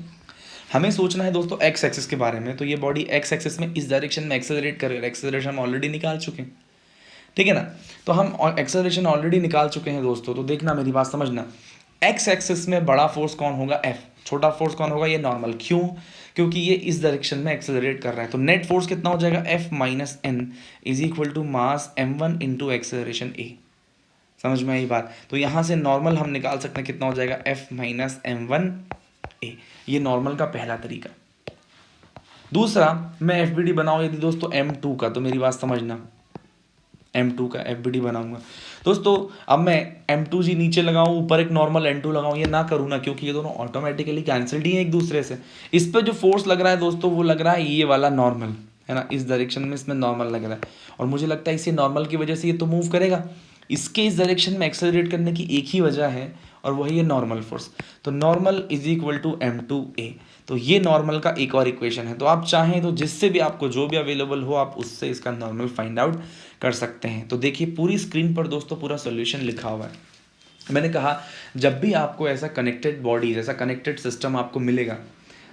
हमें सोचना है दोस्तों एक्स एक्सिस के बारे में। तो ये बॉडी एक्स एक्सिस में इस डायरेक्शन में एक्सेलरेट करेगा, एक्सेलरेशन हम ऑलरेडी निकाल चुके हैं, ठीक है ना। तो हम एक्सेलरेशन ऑलरेडी निकाल चुके हैं दोस्तों। तो देखना, मेरी बात समझना, एक्स एक्सिस में बड़ा फोर्स कौन होगा, एफ, छोटा फोर्स कौन होगा, ये नॉर्मल। क्यों? क्योंकि ये इस डायरेक्शन में एक्सेलरेट कर रहा है। तो नेट फोर्स कितना हो जाएगा, f minus n is equal to mass m1 into acceleration a. समझ में आई बात? तो यहाँ से नॉर्मल हम निकाल सकते हैं, कितना हो जाएगा, एफ माइनस m1 ए। ये नॉर्मल का पहला तरीका। दूसरा, मैं एफ बनाऊँ यदि दोस्तों m2 का, तो मेरी बात समझना, m2 का एफ बनाऊंगा दोस्तों। अब मैं m2 जी नीचे लगाऊं, ऊपर एक नॉर्मल n2 लगाऊं, ये ना करूँ ना, क्योंकि ये दोनों ऑटोमेटिकली कैंसिल्ड ही हैं एक दूसरे से। इस पर जो फोर्स लग रहा है दोस्तों वो लग रहा है ये वाला नॉर्मल, है ना। इस डायरेक्शन में इसमें नॉर्मल लग रहा है, और मुझे लगता है इसी नॉर्मल की वजह से ये तो मूव करेगा। इसके इस डायरेक्शन में एक्सेलरेट करने की एक ही वजह है, और वही है नॉर्मल फोर्स। तो normal is equal to m2a। तो ये नॉर्मल का एक और इक्वेशन है। तो आप चाहें तो जिससे भी आपको जो भी अवेलेबल हो आप उससे इसका नॉर्मल फाइंड आउट कर सकते हैं। तो देखिए पूरी स्क्रीन पर दोस्तों पूरा सॉल्यूशन लिखा हुआ है। मैंने कहा जब भी आपको ऐसा कनेक्टेड बॉडी, ऐसा कनेक्टेड सिस्टम आपको मिलेगा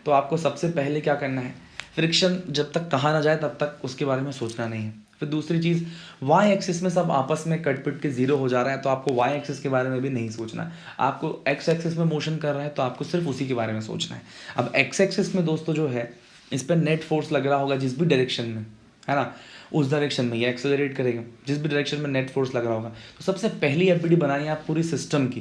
तो आपको सबसे पहले क्या करना है, फ्रिक्शन जब तक कहा ना जाए तब तक उसके बारे में सोचना नहीं है। फिर दूसरी चीज़, वाई एक्सिस में सब आपस में कट पिट के जीरो हो जा रहा है, तो आपको वाई एक्सिस के बारे में भी नहीं सोचना है। आपको एक्स एक्सिस में मोशन कर रहा है तो आपको सिर्फ उसी के बारे में सोचना है। अब एक्स एक्सिस में दोस्तों जो है इस पर नेट फोर्स लग रहा होगा जिस भी डायरेक्शन में, है ना, उस डायरेक्शन में ये एक्सेलरेट करेगा, जिस भी डायरेक्शन में नेट फोर्स लग रहा होगा। तो सबसे पहली एफबीडी बनाइए आप पूरी सिस्टम की,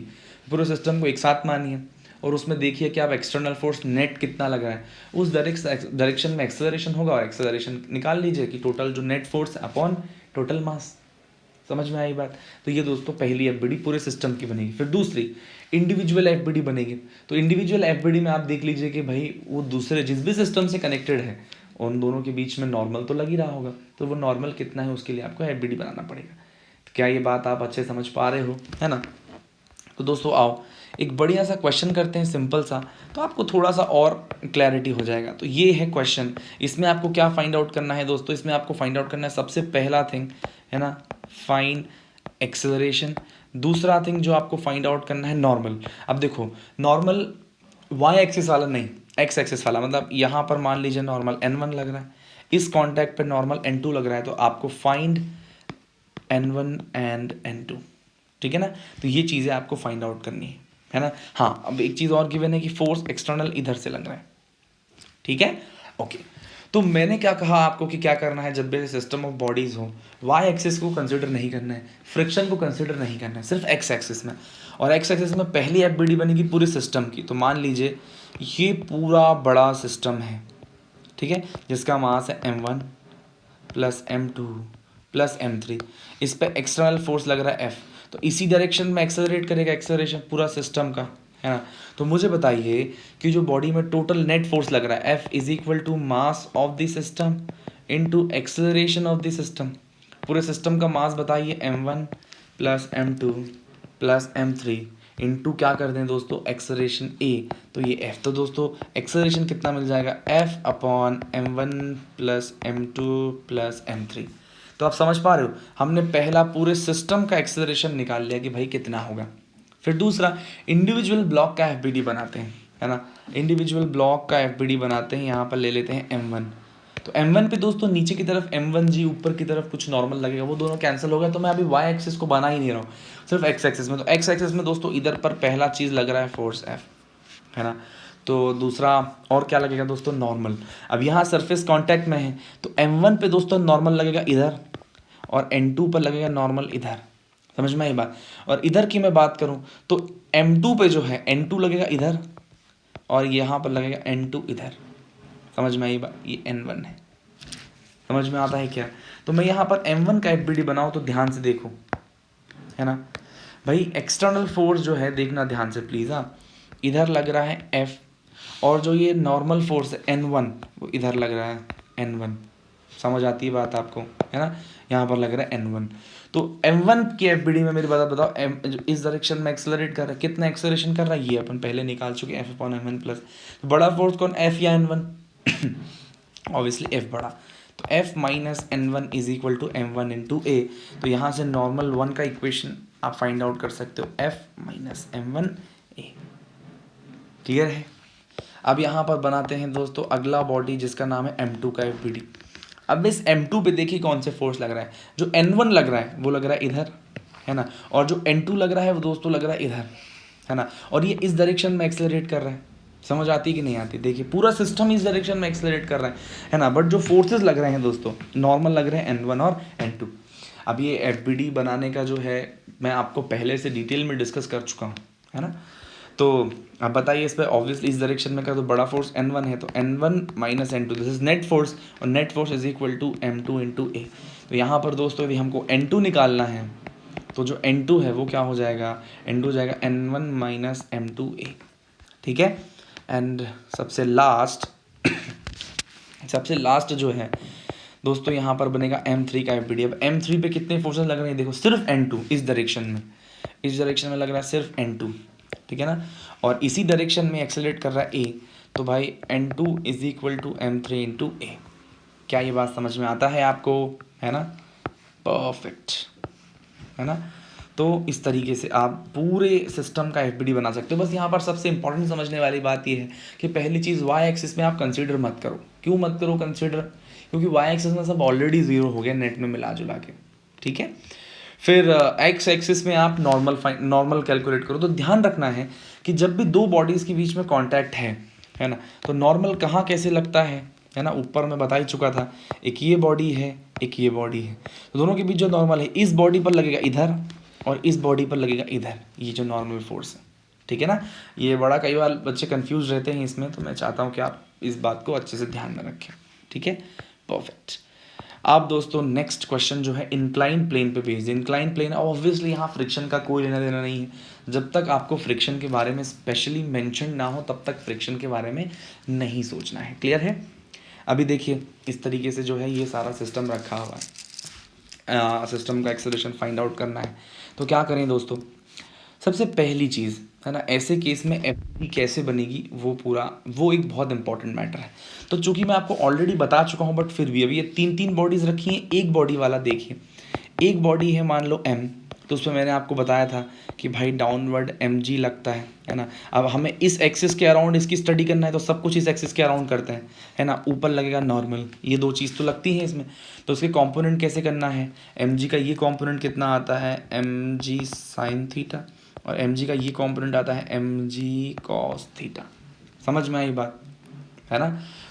पूरे सिस्टम को एक साथ मानिए और उसमें देखिए कि आप एक्सटर्नल फोर्स नेट कितना लग रहा है, उस डायरेक्शन में एक्सेलरेशन होगा और एक्सेलरेशन निकाल लीजिए कि टोटल जो net force upon total mass. समझ में आई बात? तो ये दोस्तों पहली एफबीडी पूरे सिस्टम की बनेगी। फिर दूसरी इंडिविजुअल एफबीडी बनेगी। तो इंडिविजुअल एफबीडी में आप देख लीजिए कि भाई वो दूसरे जिस भी सिस्टम से कनेक्टेड है उन दोनों के बीच में नॉर्मल तो लग ही रहा होगा, तो वो नॉर्मल कितना है उसके लिए आपको एफबीडी बनाना पड़ेगा। तो क्या ये बात आप अच्छे समझ पा रहे हो, है ना। तो दोस्तों आओ एक बढ़िया सा क्वेश्चन करते हैं, सिंपल सा, तो आपको थोड़ा सा और क्लैरिटी हो जाएगा। तो ये है क्वेश्चन। इसमें आपको क्या फाइंड आउट करना है दोस्तों, इसमें आपको फाइंड आउट करना है सबसे पहला थिंग, है ना, फाइंड एक्सेलरेशन। दूसरा थिंग जो आपको फाइंड आउट करना है नॉर्मल। अब देखो नॉर्मल वाई एक्सिस वाला नहीं, एक्स एक्सिस वाला, मतलब यहाँ पर मान लीजिए नॉर्मल n1 लग रहा है, इस कॉन्टैक्ट पे नॉर्मल n2 लग रहा है, तो आपको फाइंड n1 एंड n2, ठीक है ना। तो ये चीज़ें आपको फाइंड आउट करनी है ना। हाँ, अब एक चीज़ और गिवन है कि फोर्स एक्सटर्नल इधर से लग रहा है, ठीक है, ओके। तो मैंने क्या कहा आपको कि क्या करना है, जब भी सिस्टम ऑफ बॉडीज़ हो वाई एक्सिस को कंसिडर नहीं करना है, फ्रिक्शन को कंसिडर नहीं करना है, सिर्फ एक्स एक्सिस में। और एक्स एक्सिस में पहली एफबीडी बनेगी पूरे सिस्टम की। तो मान लीजिए ये पूरा बड़ा सिस्टम है, ठीक है, जिसका मास है m1 plus m2 plus m3। इस पर एक्सटर्नल फोर्स लग रहा है F, तो इसी डायरेक्शन में एक्सेलरेट करेगा, एक्सेलरेशन पूरा सिस्टम का, है ना। तो मुझे बताइए कि जो बॉडी में टोटल नेट फोर्स लग रहा है F is equal to mass of the system into acceleration of the system. पूरे सिस्टम का मास बताइए m1 plus m2 plus m3 into क्या कर दें दोस्तों एक्सेलरेशन a। तो ये f, तो दोस्तों एक्सेलरेशन कितना मिल जाएगा f upon m1 plus m2 plus m3। तो आप समझ पा रहे हो, हमने पहला पूरे सिस्टम का एक्सेलरेशन निकाल लिया कि भाई कितना होगा। फिर दूसरा इंडिविजुअल ब्लॉक का एफ बनाते हैं, है ना। इंडिविजुअल ब्लॉक का एफ बनाते हैं, यहाँ पर ले लेते हैं m1। तो m1 पे दोस्तों नीचे की तरफ m1g, ऊपर की तरफ कुछ नॉर्मल लगेगा, वो दोनों कैंसिल हो गया। तो मैं अभी y एक्सिस को बना ही नहीं रहा हूँ, सिर्फ x एक्सिस में। तो x एक्सिस में दोस्तों इधर पर पहला चीज़ लग रहा है फोर्स F, है ना। तो दूसरा और क्या लगेगा दोस्तों, नॉर्मल। अब यहाँ सरफेस कांटेक्ट में है तो m1 पे दोस्तों नॉर्मल लगेगा इधर, और n2 पर लगेगा नॉर्मल इधर। समझ में आई बात। और इधर की मैं बात करूँ तो m2 पे जो है n2 लगेगा इधर, और यहाँ पर लगेगा n2 इधर। समझ में आई बात, ये n1 है। समझ में आता है क्या। तो मैं यहाँ पर m1 का एफ बनाऊँ तो ध्यान से देखो, है ना भाई। एक्सटर्नल फोर्स जो है देखना ध्यान से प्लीज़। हाँ, इधर लग रहा है F, और जो ये नॉर्मल फोर्स है n1 वो इधर लग रहा है n1। समझ आती है बात आपको, है ना। यहाँ पर लग रहा है n1। तो m1 की एफ में मेरी बात बताओ, जो इस डायरेक्शन में एक्सेलरेट कर रहा है, कितना एक्सेलरेशन कर रहा है, ये अपन पहले निकाल चुके F अपॉन m1 प्लस। तो बड़ा फोर्स कौन, F या n1? ऑब्वियसली F बड़ा। तो F minus n1 is equal to m1 into a। तो यहाँ से नॉर्मल वन का इक्वेशन आप फाइंड आउट कर सकते हो, F minus m1 a। Clear है। अब यहाँ पर बनाते हैं दोस्तों अगला बॉडी जिसका नाम है m2 का एफ। अब इस m2 पे देखिए कौन से फोर्स लग रहा है। जो n1 लग रहा है वो लग रहा है इधर, है ना। और जो n2 लग रहा है वो दोस्तों लग रहा है इधर, है ना। और ये इस डायरेक्शन में एक्सेलरेट कर रहा है। समझ आती है कि नहीं आती। देखिए पूरा सिस्टम इस डायरेक्शन में एक्सेलरेट कर रहा है ना। बट जो फोर्सेस लग रहे हैं दोस्तों नॉर्मल लग रहे हैं n1 और n2। अब ये एफ बनाने का जो है मैं आपको पहले से डिटेल में डिस्कस कर चुका हूँ, है ना। तो अब बताइए इस पर, ऑब्वियसली इस डायरेक्शन में कर तो बड़ा फोर्स n1 है, तो n1 minus n2 this is net force, और net force is equal to m2 into a. तो यहाँ पर दोस्तों यदि हमको n2 निकालना है तो जो n2 है वो क्या हो जाएगा, n2 हो जाएगा n1 माइनस m2a। ठीक है। एंड सबसे लास्ट जो है दोस्तों यहाँ पर बनेगा m3 का एफ। अब m3 पे कितने फोर्सेस लग रहे हैं देखो, सिर्फ n2 इस डायरेक्शन में लग रहा है सिर्फ n2, ठीक है ना। और इसी डायरेक्शन में एक्सेलरेट कर रहा है a, तो भाई n2 is equal to m3 into a. क्या ये बात समझ में आता है आपको, है ना। परफेक्ट, है ना। तो इस तरीके से आप पूरे सिस्टम का एफ बना सकते हो। बस यहाँ पर सबसे इंपॉर्टेंट समझने वाली बात ये है कि पहली चीज़ वाई एक्सिस में आप कंसीडर मत करो। क्यों मत करो कंसीडर, क्योंकि वाई एक्सिस में सब ऑलरेडी ज़ीरो हो गया नेट में मिला जुला के, ठीक है। फिर एक्स एक्सिस में आप नॉर्मल कैलकुलेट करो। तो ध्यान रखना है कि जब भी दो बॉडीज़ के बीच में कॉन्टैक्ट है ना, तो नॉर्मल कहाँ कैसे लगता है ना। ऊपर मैं बता ही चुका था, एक ये बॉडी है एक ये बॉडी है, तो दोनों के बीच जो नॉर्मल है इस बॉडी पर लगेगा इधर और इस बॉडी पर लगेगा इधर, ये जो नॉर्मल फोर्स है, ठीक है ना। ये बड़ा कई बार बच्चे कंफ्यूज रहते हैं इसमें, तो मैं चाहता हूँ कि आप इस बात को अच्छे से ध्यान में रखें, ठीक है। परफेक्ट। आप दोस्तों नेक्स्ट क्वेश्चन जो है इंक्लाइन प्लेन पे बेस्ड। इंक्लाइन प्लेन ऑब्वियसली यहाँ फ्रिक्शन का कोई लेना देना नहीं है। जब तक आपको फ्रिक्शन के बारे में स्पेशली मेंशन ना हो तब तक फ्रिक्शन के बारे में नहीं सोचना है। क्लियर है। अभी देखिए इस तरीके से जो है ये सारा सिस्टम रखा हुआ है, सिस्टम का एक्सेलरेशन फाइंड आउट करना है। तो क्या करें दोस्तों, सबसे पहली चीज़ है ना, ऐसे केस में एफ कैसे बनेगी वो एक बहुत इंपॉर्टेंट मैटर है। तो चूंकि मैं आपको ऑलरेडी बता चुका हूँ, बट फिर भी अभी ये तीन बॉडीज़ रखी हैं। एक बॉडी वाला देखिए, एक बॉडी है मान लो m, तो उसमें मैंने आपको बताया था कि भाई डाउनवर्ड mg लगता है ना। अब हमें इस एक्सिस के अराउंड इसकी स्टडी करना है, तो सब कुछ इस एक्सिस के अराउंड करते हैं, है ना। ऊपर लगेगा नॉर्मल, ये दो चीज़ तो लगती है इसमें। तो उसके कंपोनेंट कैसे करना है, mg का ये कंपोनेंट कितना आता है mg साइन थीटा, और mg का ये कंपोनेंट आता है mg कॉस थीटा। समझ में आई बात, है ना।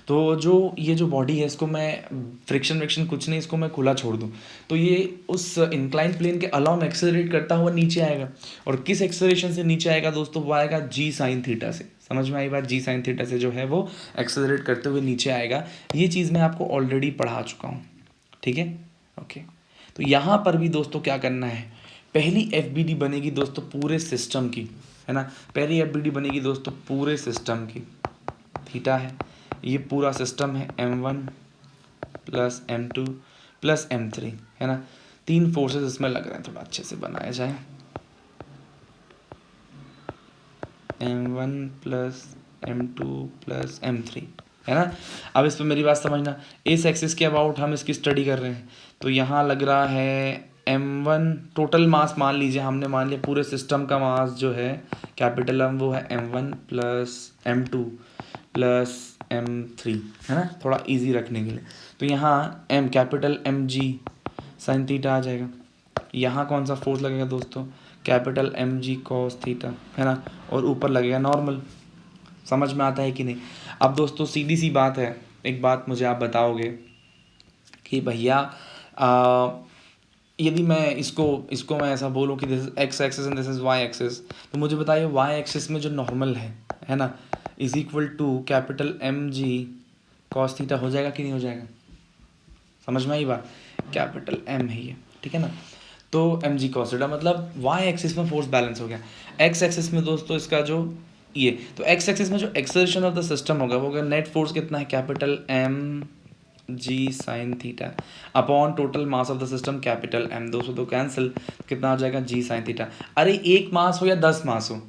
तो ये जो बॉडी है इसको मैं फ्रिक्शन कुछ नहीं, इसको मैं खुला छोड़ दूँ तो ये उस इंक्लाइन प्लेन के अलाउ में एक्सेलरेट करता हुआ नीचे आएगा। और किस एक्सेलरेशन से नीचे आएगा दोस्तों, वो आएगा जी साइन थीटा से। समझ में आई बात, जी साइन थीटा से जो है वो एक्सेलरेट करते हुए नीचे आएगा। ये चीज़ मैं आपको ऑलरेडी पढ़ा चुका हूँ, ठीक है। ओके, तो यहाँ पर भी दोस्तों क्या करना है, पहली एफ बनेगी दोस्तों पूरे सिस्टम की, है ना। पहली एफबीडी बनेगी दोस्तों पूरे सिस्टम की, थीटा है, ये पूरा सिस्टम है M1 plus M2 plus M3, है ना। 3 फोर्सेस इसमें लग रहे हैं, थोड़ा अच्छे से बनाया जाए। M1 plus M2 plus M3, है ना। अब इस पर मेरी बात समझना, इस एक्सिस के अबाउट हम इसकी स्टडी कर रहे हैं, तो यहाँ लग रहा है M1 टोटल मास मान लीजिए, हमने मान लिया पूरे सिस्टम का मास जो है कैपिटल M वो है M1 plus M2 plus M3, है ना, थोड़ा इजी रखने के लिए। तो यहाँ M capital MG sine theta आ जाएगा। यहाँ कौन सा फोर्स लगेगा दोस्तों, कैपिटल MG कॉस थीटा, है ना, और ऊपर लगेगा नॉर्मल। समझ में आता है कि नहीं। अब दोस्तों सीधी सी बात है, एक बात मुझे आप बताओगे कि भैया यदि मैं इसको मैं ऐसा बोलूँ कि this is x axis and this is y axis, तो मुझे बताइए वाई एक्सिस में जो नॉर्मल है ना, is equal to capital MG cos theta हो जाएगा कि नहीं हो जाएगा। समझ में आई बात, कैपिटल M है ये, ठीक है ना। तो MG कॉस थीटा मतलब वाई एक्सिस में फोर्स बैलेंस हो गया। एक्स एक्सिस में दोस्तों इसका जो ये, तो एक्स एक्सिस में जो एक्सेलरेशन ऑफ द सिस्टम होगा वो होगा नेट फोर्स कितना है, capital MG sine theta upon total mass of the system capital M। 200 तो कैंसिल, कितना आ जाएगा G साइन थीटा। अरे एक मास हो या 10 मास हो,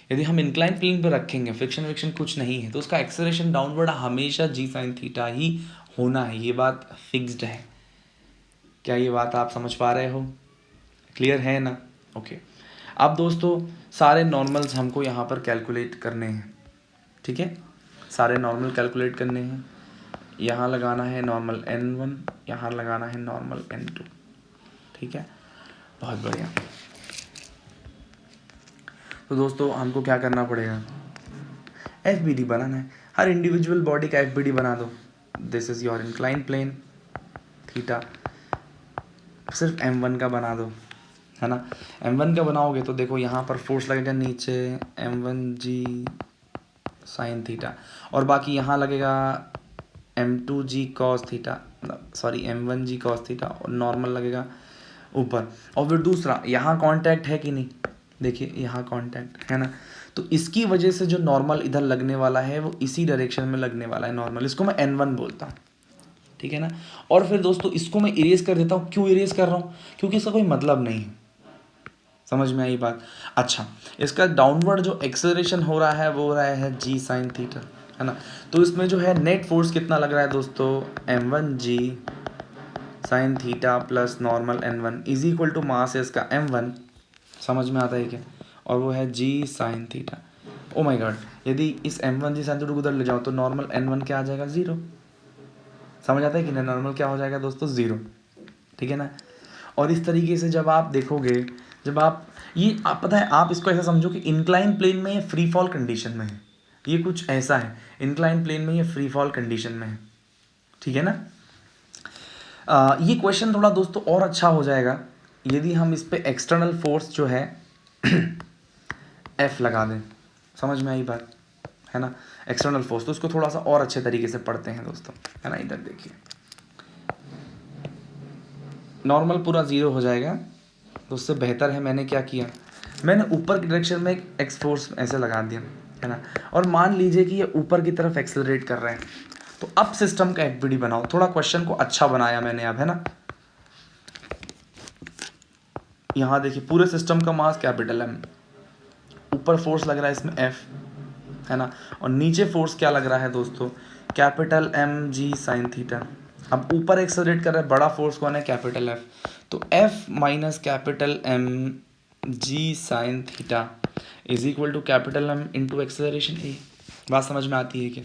यदि हम इंक्लाइन प्लेन पे रखेंगे, फ्रिक्शन विक्शन कुछ नहीं है, तो उसका एक्सेलरेशन डाउनवर्ड हमेशा G साइन थीटा ही होना है, ये बात फिक्स्ड है। क्या ये बात आप समझ पा रहे हो, क्लियर है ना। ओके अब दोस्तों सारे नॉर्मल्स हमको यहाँ पर कैलकुलेट करने हैं, ठीक है, सारे नॉर्मल कैलकुलेट करने हैं। यहाँ लगाना है नॉर्मल N1, यहाँ लगाना है नॉर्मल N2, ठीक है, बहुत बढ़िया। तो दोस्तों हमको क्या करना पड़ेगा, FBD बनाना है, हर इंडिविजुअल बॉडी का FBD बना दो। This is your incline plane, theta सिर्फ M1 का बना दो, है ना। M1 का बनाओगे तो देखो यहाँ पर फोर्स लगेगा नीचे M1G साइन थीटा, और बाकी यहाँ लगेगा M2G cos theta, sorry M1G cos theta, और नॉर्मल लगेगा ऊपर। और फिर दूसरा यहाँ कांटेक्ट है कि नहीं, देखिए यहाँ कांटेक्ट है ना, तो इसकी वजह से जो नॉर्मल इधर लगने वाला है वो इसी डायरेक्शन में लगने वाला है नॉर्मल, इसको मैं N1 बोलता हूँ, ठीक है ना। और फिर दोस्तों इसको मैं इरेज कर देता हूँ, क्यों इरेज कर रहा हूँ, क्योंकि इसका कोई मतलब नहीं है। समझ में आई बात। अच्छा इसका डाउनवर्ड जो एक्सेलरेशन हो रहा है वो हो रहा है G साइन थीटा, है ना। तो इसमें जो है नेट फोर्स कितना लग रहा है दोस्तों, M1G sine theta plus normal N1 is equal to mass है इसका M1, समझ में आता है क्या, और वो है G sine theta. Oh my God, यदि इस M1G साइन थीटा को उधर ले जाओ तो नॉर्मल N1 क्या आ जाएगा, 0। समझ आता है कि ना, नॉर्मल क्या हो जाएगा दोस्तों, 0, ठीक है ना। और इस तरीके से जब आप देखोगे, जब आप ये आप पता है आप इसको ऐसा समझो कि इंक्लाइन प्लेन में ये फ्री फॉल कंडीशन में है, ये कुछ ऐसा है, इंक्लाइन प्लेन में ये फ्री फॉल कंडीशन में है, ठीक है ना। ये क्वेश्चन थोड़ा दोस्तों और अच्छा हो जाएगा यदि हम इस पे एक्सटर्नल फोर्स जो है F लगा दें। समझ में आई बात, है ना, एक्सटर्नल फोर्स, तो उसको थोड़ा सा और अच्छे तरीके से पढ़ते हैं दोस्तों, है ना। इधर देखिए नॉर्मल पूरा 0 हो जाएगा, तो उससे बेहतर है मैंने क्या किया, मैंने ऊपर की डायरेक्शन में एक एक्स फोर्स ऐसे लगा दिया, है ना। और मान लीजिए कि ये ऊपर की तरफ एक्सेलरेट कर रहे हैं, तो अब सिस्टम का FBD बनाओ, थोड़ा क्वेश्चन को अच्छा बनाया मैंने अब, है ना। यहाँ देखिए पूरे सिस्टम का मास कैपिटल M, ऊपर फोर्स लग रहा है इसमें F, है ना, और नीचे फोर्स क्या लग रहा है दोस्तों, कैपिटल MG साइन थीटा। अब ऊपर एक्सेलरेट कर रहा है, बड़ा फोर्स कौन है, कैपिटल F, तो F minus capital MG sine theta is equal to capital M into acceleration A। बात समझ में आती है क्या।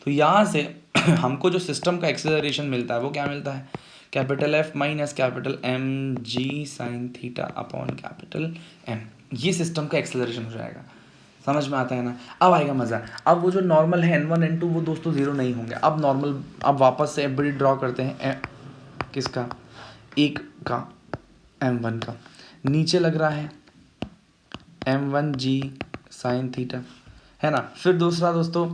तो यहाँ से हमको जो सिस्टम का एक्सेलरेशन मिलता है वो क्या मिलता है, capital F minus capital MG sine theta upon capital M, ये सिस्टम का एक्सेलरेशन हो जाएगा। समझ में आता है ना, अब आएगा मज़ा। अब वो जो नॉर्मल है N1 N2 वो दोस्तों 0 नहीं होंगे, अब नॉर्मल, अब वापस से FBD ड्रॉ करते हैं किसका, एक का M1 का, नीचे लग रहा है M1G साइन थीटा, है ना। फिर दूसरा दोस्तों,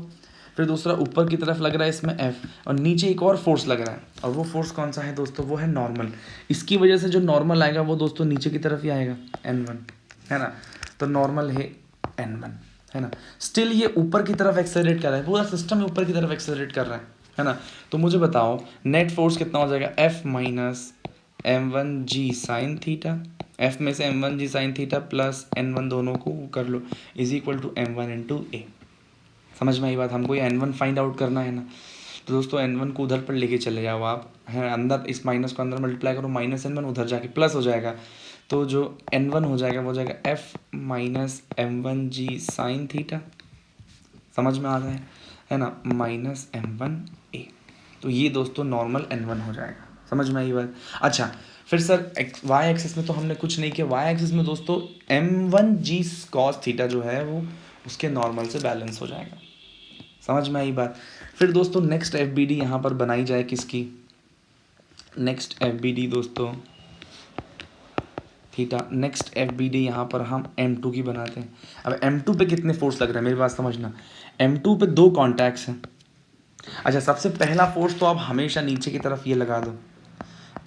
फिर दूसरा ऊपर की तरफ लग रहा है इसमें F, और नीचे एक और फोर्स लग रहा है, और वो फोर्स कौन सा है दोस्तों, वो है नॉर्मल। इसकी वजह से जो नॉर्मल आएगा वो दोस्तों नीचे की तरफ ही आएगा N1, है ना। तो नॉर्मल है n1, है ना। स्टिल ये ऊपर की तरफ एक्सेलरेट कर रहा है, पूरा सिस्टम ऊपर की तरफ एक्सेलरेट कर रहा है ना। तो मुझे बताओ नेट फोर्स कितना हो जाएगा, F minus m1g sine theta, F में से m1g sine theta plus n1 दोनों को कर लो is equal to m1 into a. समझ में आई बात, हमको ये n1 फाइंड आउट करना है ना। तो दोस्तों n1 को उधर पर लेके चले जाओ आप, है अंदर, इस माइनस को अंदर मल्टीप्लाई करो, माइनस n1 उधर जाके प्लस हो जाएगा। तो जो n1 हो जाएगा वो हो जाएगा f minus m1g sine theta, समझ में आ रहा है ना, माइनस m1a। तो ये दोस्तों नॉर्मल n1 हो जाएगा, समझ में आई बात। अच्छा फिर सर वाई एक्सिस में तो हमने कुछ नहीं किया, वाई एक्सिस में दोस्तों m1g cos थीटा जो है वो उसके नॉर्मल से बैलेंस हो जाएगा, समझ में आई बात। फिर दोस्तों नेक्स्ट एफ बी डी यहाँ पर बनाई जाए किसकी, नेक्स्ट एफ बी डी दोस्तों theta, next F B D यहाँ पर हम M2 की बनाते हैं। अब M2 पे कितने फोर्स लग रहे हैं मेरी बात समझना, M2 पे 2 कॉन्टैक्ट्स हैं। अच्छा सबसे पहला फोर्स तो आप हमेशा नीचे की तरफ ये लगा दो,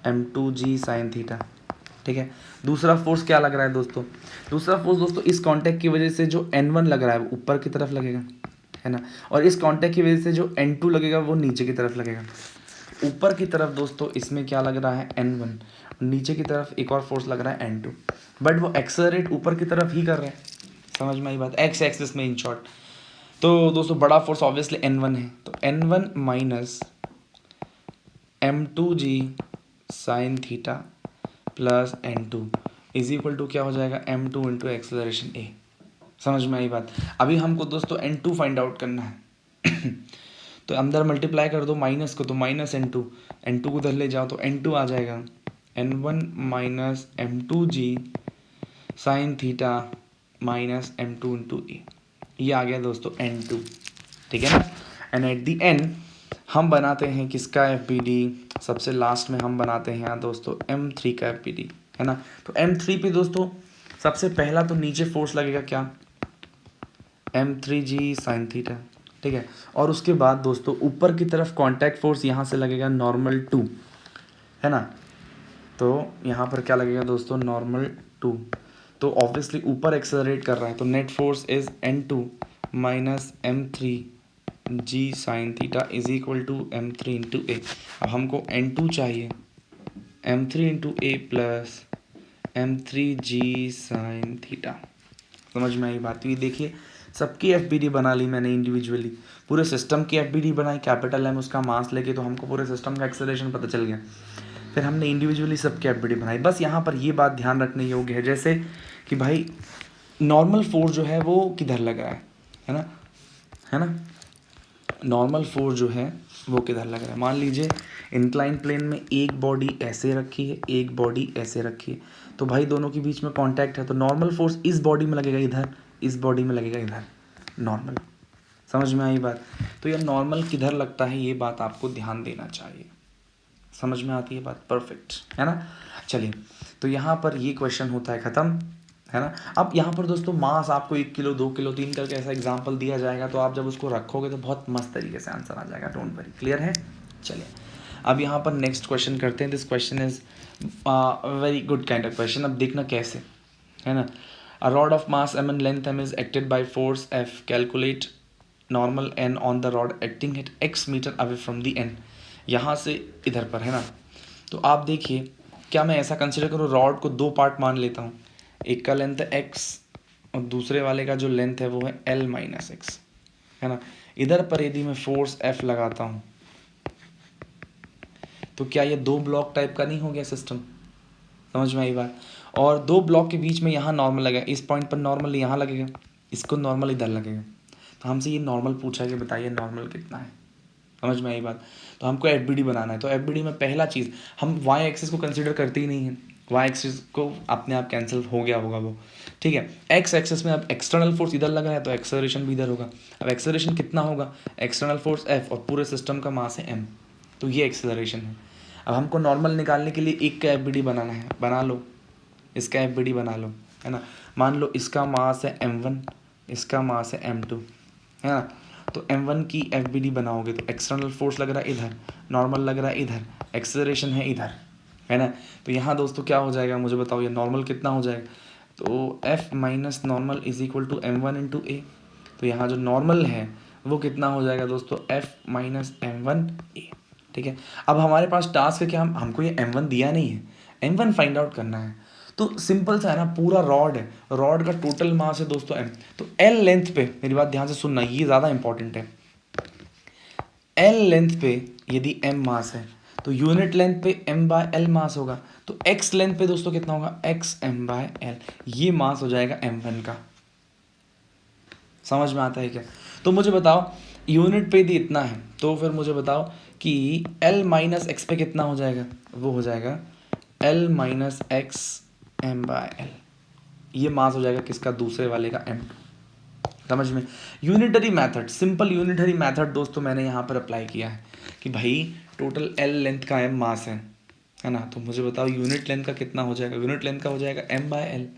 M2g साइन थीटा, ठीक है। दूसरा फोर्स क्या लग रहा है दोस्तों, दूसरा फोर्स दोस्तों इस कॉन्टैक्ट की वजह से जो N1 लग रहा है वो ऊपर की तरफ लगेगा, है ना, और इस कॉन्टैक्ट की वजह से जो N2 लगेगा वो नीचे की तरफ लगेगा। ऊपर की तरफ दोस्तों इसमें क्या लग रहा है N1, नीचे की तरफ एक और फोर्स लग रहा है N2, बट वो एक्सेलरेट ऊपर की तरफ ही कर रहे हैं, समझ में आई बात, एक्स एक्सिस में इन शॉर्ट। तो दोस्तों बड़ा फोर्स ऑब्वियसली N1 है, तो N1 minus M2g sine theta plus N2 is equal to क्या हो जाएगा, M2 इंटू एक्सेलरेशन ए। समझ में आई बात। अभी हमको दोस्तों N2 फाइंड आउट करना है तो अंदर मल्टीप्लाई कर दो माइनस को, तो माइनस N2, N2 को उधर ले जाओ तो N2 आ जाएगा N1 minus M2g sine theta minus M2 into a, ये आ गया दोस्तों N2, ठीक है ना। एंड एट दी एंड हम बनाते हैं किसका एफ बी डी, सबसे लास्ट में हम बनाते हैं दोस्तों M3 का एफ बी डी, है ना। तो M3 पे दोस्तों सबसे पहला तो नीचे फोर्स लगेगा क्या, M3g साइन थीटा, ठीक है। और उसके बाद दोस्तों ऊपर की तरफ कांटेक्ट फोर्स यहाँ से लगेगा नॉर्मल 2, है ना। तो यहाँ पर क्या लगेगा दोस्तों, नॉर्मल 2। तो ऑब्वियसली ऊपर एक्सेलरेट कर रहा है, तो net force is N2 minus M3g sine theta is equal to M3 into a. अब हमको N2 चाहिए, M3 into a plus M3g sine theta, समझ में आई बात। ये देखिए सबकी एफ बी डी बना ली मैंने इंडिविजुअली, पूरे सिस्टम की एफ बी डी बनाई, कैपिटल एम उसका मास लेके, तो हमको पूरे सिस्टम का एक्सेलरेशन पता चल गया। फिर हमने इंडिविजुअली सबकी एफ बी डी बनाई। बस यहाँ पर ये बात ध्यान रखने योग्य है जैसे कि भाई नॉर्मल फोर्स जो है वो किधर लग रहा है ना, है ना, नॉर्मल फोर्स जो है वो किधर लग रहा है। मान लीजिए इंक्लाइन प्लेन में एक बॉडी ऐसे रखी है, एक बॉडी ऐसे रखी है, तो भाई दोनों के बीच में कांटेक्ट है, तो नॉर्मल फोर्स इस बॉडी में लगेगा इधर, इस बॉडी में लगेगा इधर, नॉर्मल। समझ में आई बात। तो ये नॉर्मल किधर लगता है ये बात आपको ध्यान देना चाहिए, समझ में आती है बात, परफेक्ट, है ना। चलिए तो यहाँ पर ये क्वेश्चन होता है ख़त्म, है ना। अब यहाँ पर दोस्तों मास आपको 1 किलो 2 किलो 3 करके ऐसा एग्जाम्पल दिया जाएगा, तो आप जब उसको रखोगे तो बहुत मस्त तरीके से आंसर आ जाएगा, डोंट वरी, क्लियर है। चलिए अब यहाँ पर नेक्स्ट क्वेश्चन करते हैं। This question is very good kind of question. अब देखना कैसे, है ना। A rod of mass m and length m is acted by force F. Calculate normal n on the rod acting at x metre away from the end. यहाँ से इधर पर, है ना। तो आप देखिए क्या मैं ऐसा कंसिडर करूँ, रॉड को 2 पार्ट मान लेता हूँ, एक का लेंथ है x और दूसरे वाले का जो लेंथ है वो है l माइनस एक्स, है ना। इधर पर यदि मैं फोर्स F लगाता हूँ तो क्या ये 2 ब्लॉक टाइप का नहीं हो गया सिस्टम, समझ में आई बात। और 2 ब्लॉक के बीच में यहाँ नॉर्मल लगेगा, इस पॉइंट पर नॉर्मल यहाँ लगेगा, इसको नॉर्मल इधर लगेगा। तो हमसे ये नॉर्मल पूछा कि बताइए नॉर्मल कितना है, समझ में आई बात। तो हमको एफ बी डी बनाना है, तो एफ बी डी में पहला चीज़ हम वाई एक्सिस को कंसिडर करते ही नहीं है, वाई एक्सिस को अपने आप कैंसिल हो गया होगा वो, ठीक है। एक्स एक्सिस में अब एक्सटर्नल फोर्स इधर लगा है तो एक्सेलरेशन भी इधर होगा। अब एक्सेलरेशन कितना होगा, एक्सटर्नल फोर्स एफ और पूरे सिस्टम का मास है एम, तो ये एक्सेलरेशन है। अब हमको नॉर्मल निकालने के लिए एक का एफ बी डी बनाना है, बना लो, इसका एफ बी डी बना लो, है ना। मान लो इसका मास है m1, इसका मास है m2, है ना। तो m1 की एफ बी डी बनाओगे तो एक्सटर्नल फोर्स लग रहा है इधर, नॉर्मल लग रहा है इधर, एक्सेलरेशन है इधर, है ना। तो यहाँ दोस्तों क्या हो जाएगा मुझे बताओ, ये नॉर्मल कितना हो जाएगा, तो f minus normal is equal to m one into a. तो यहाँ जो नॉर्मल है वो कितना हो जाएगा दोस्तों, एफ माइनस एम वन ए। ठीक है, अब हमारे पास टास्क है कि हमको ये एम वन दिया नहीं है, एम वन फाइंड आउट करना है। तो सिंपल सा है ना, पूरा रॉड है, रॉड का टोटल मास है दोस्तों एम। तो एल लेंथ पे, मेरी बात ध्यान से सुनना, ये ज़्यादा इंपॉर्टेंट है। एल लेंथ पे यदि एम मास है तो यूनिट लेंथ पे एम बाय एल मास होगा। तो एक्स लेंथ पे दोस्तों कितना होगा, एक्स एम बाय एल, ये मास हो जाएगा एम वन का। समझ में आता है क्या? तो मुझे बताओ यूनिट पे यदि इतना है तो फिर मुझे बताओ कि एल माइनस एक्स पे कितना हो जाएगा, वो हो जाएगा l minus x m by l. ये मास हो जाएगा किसका, दूसरे वाले का एम। समझ में? Unitary method, simple unitary method दोस्तों मैंने यहाँ पर अप्लाई किया है कि भाई टोटल एल लेंथ का एम मास है ना, तो मुझे बताओ यूनिट लेंथ का कितना हो जाएगा, यूनिट लेंथ का हो जाएगा एम बाय एल।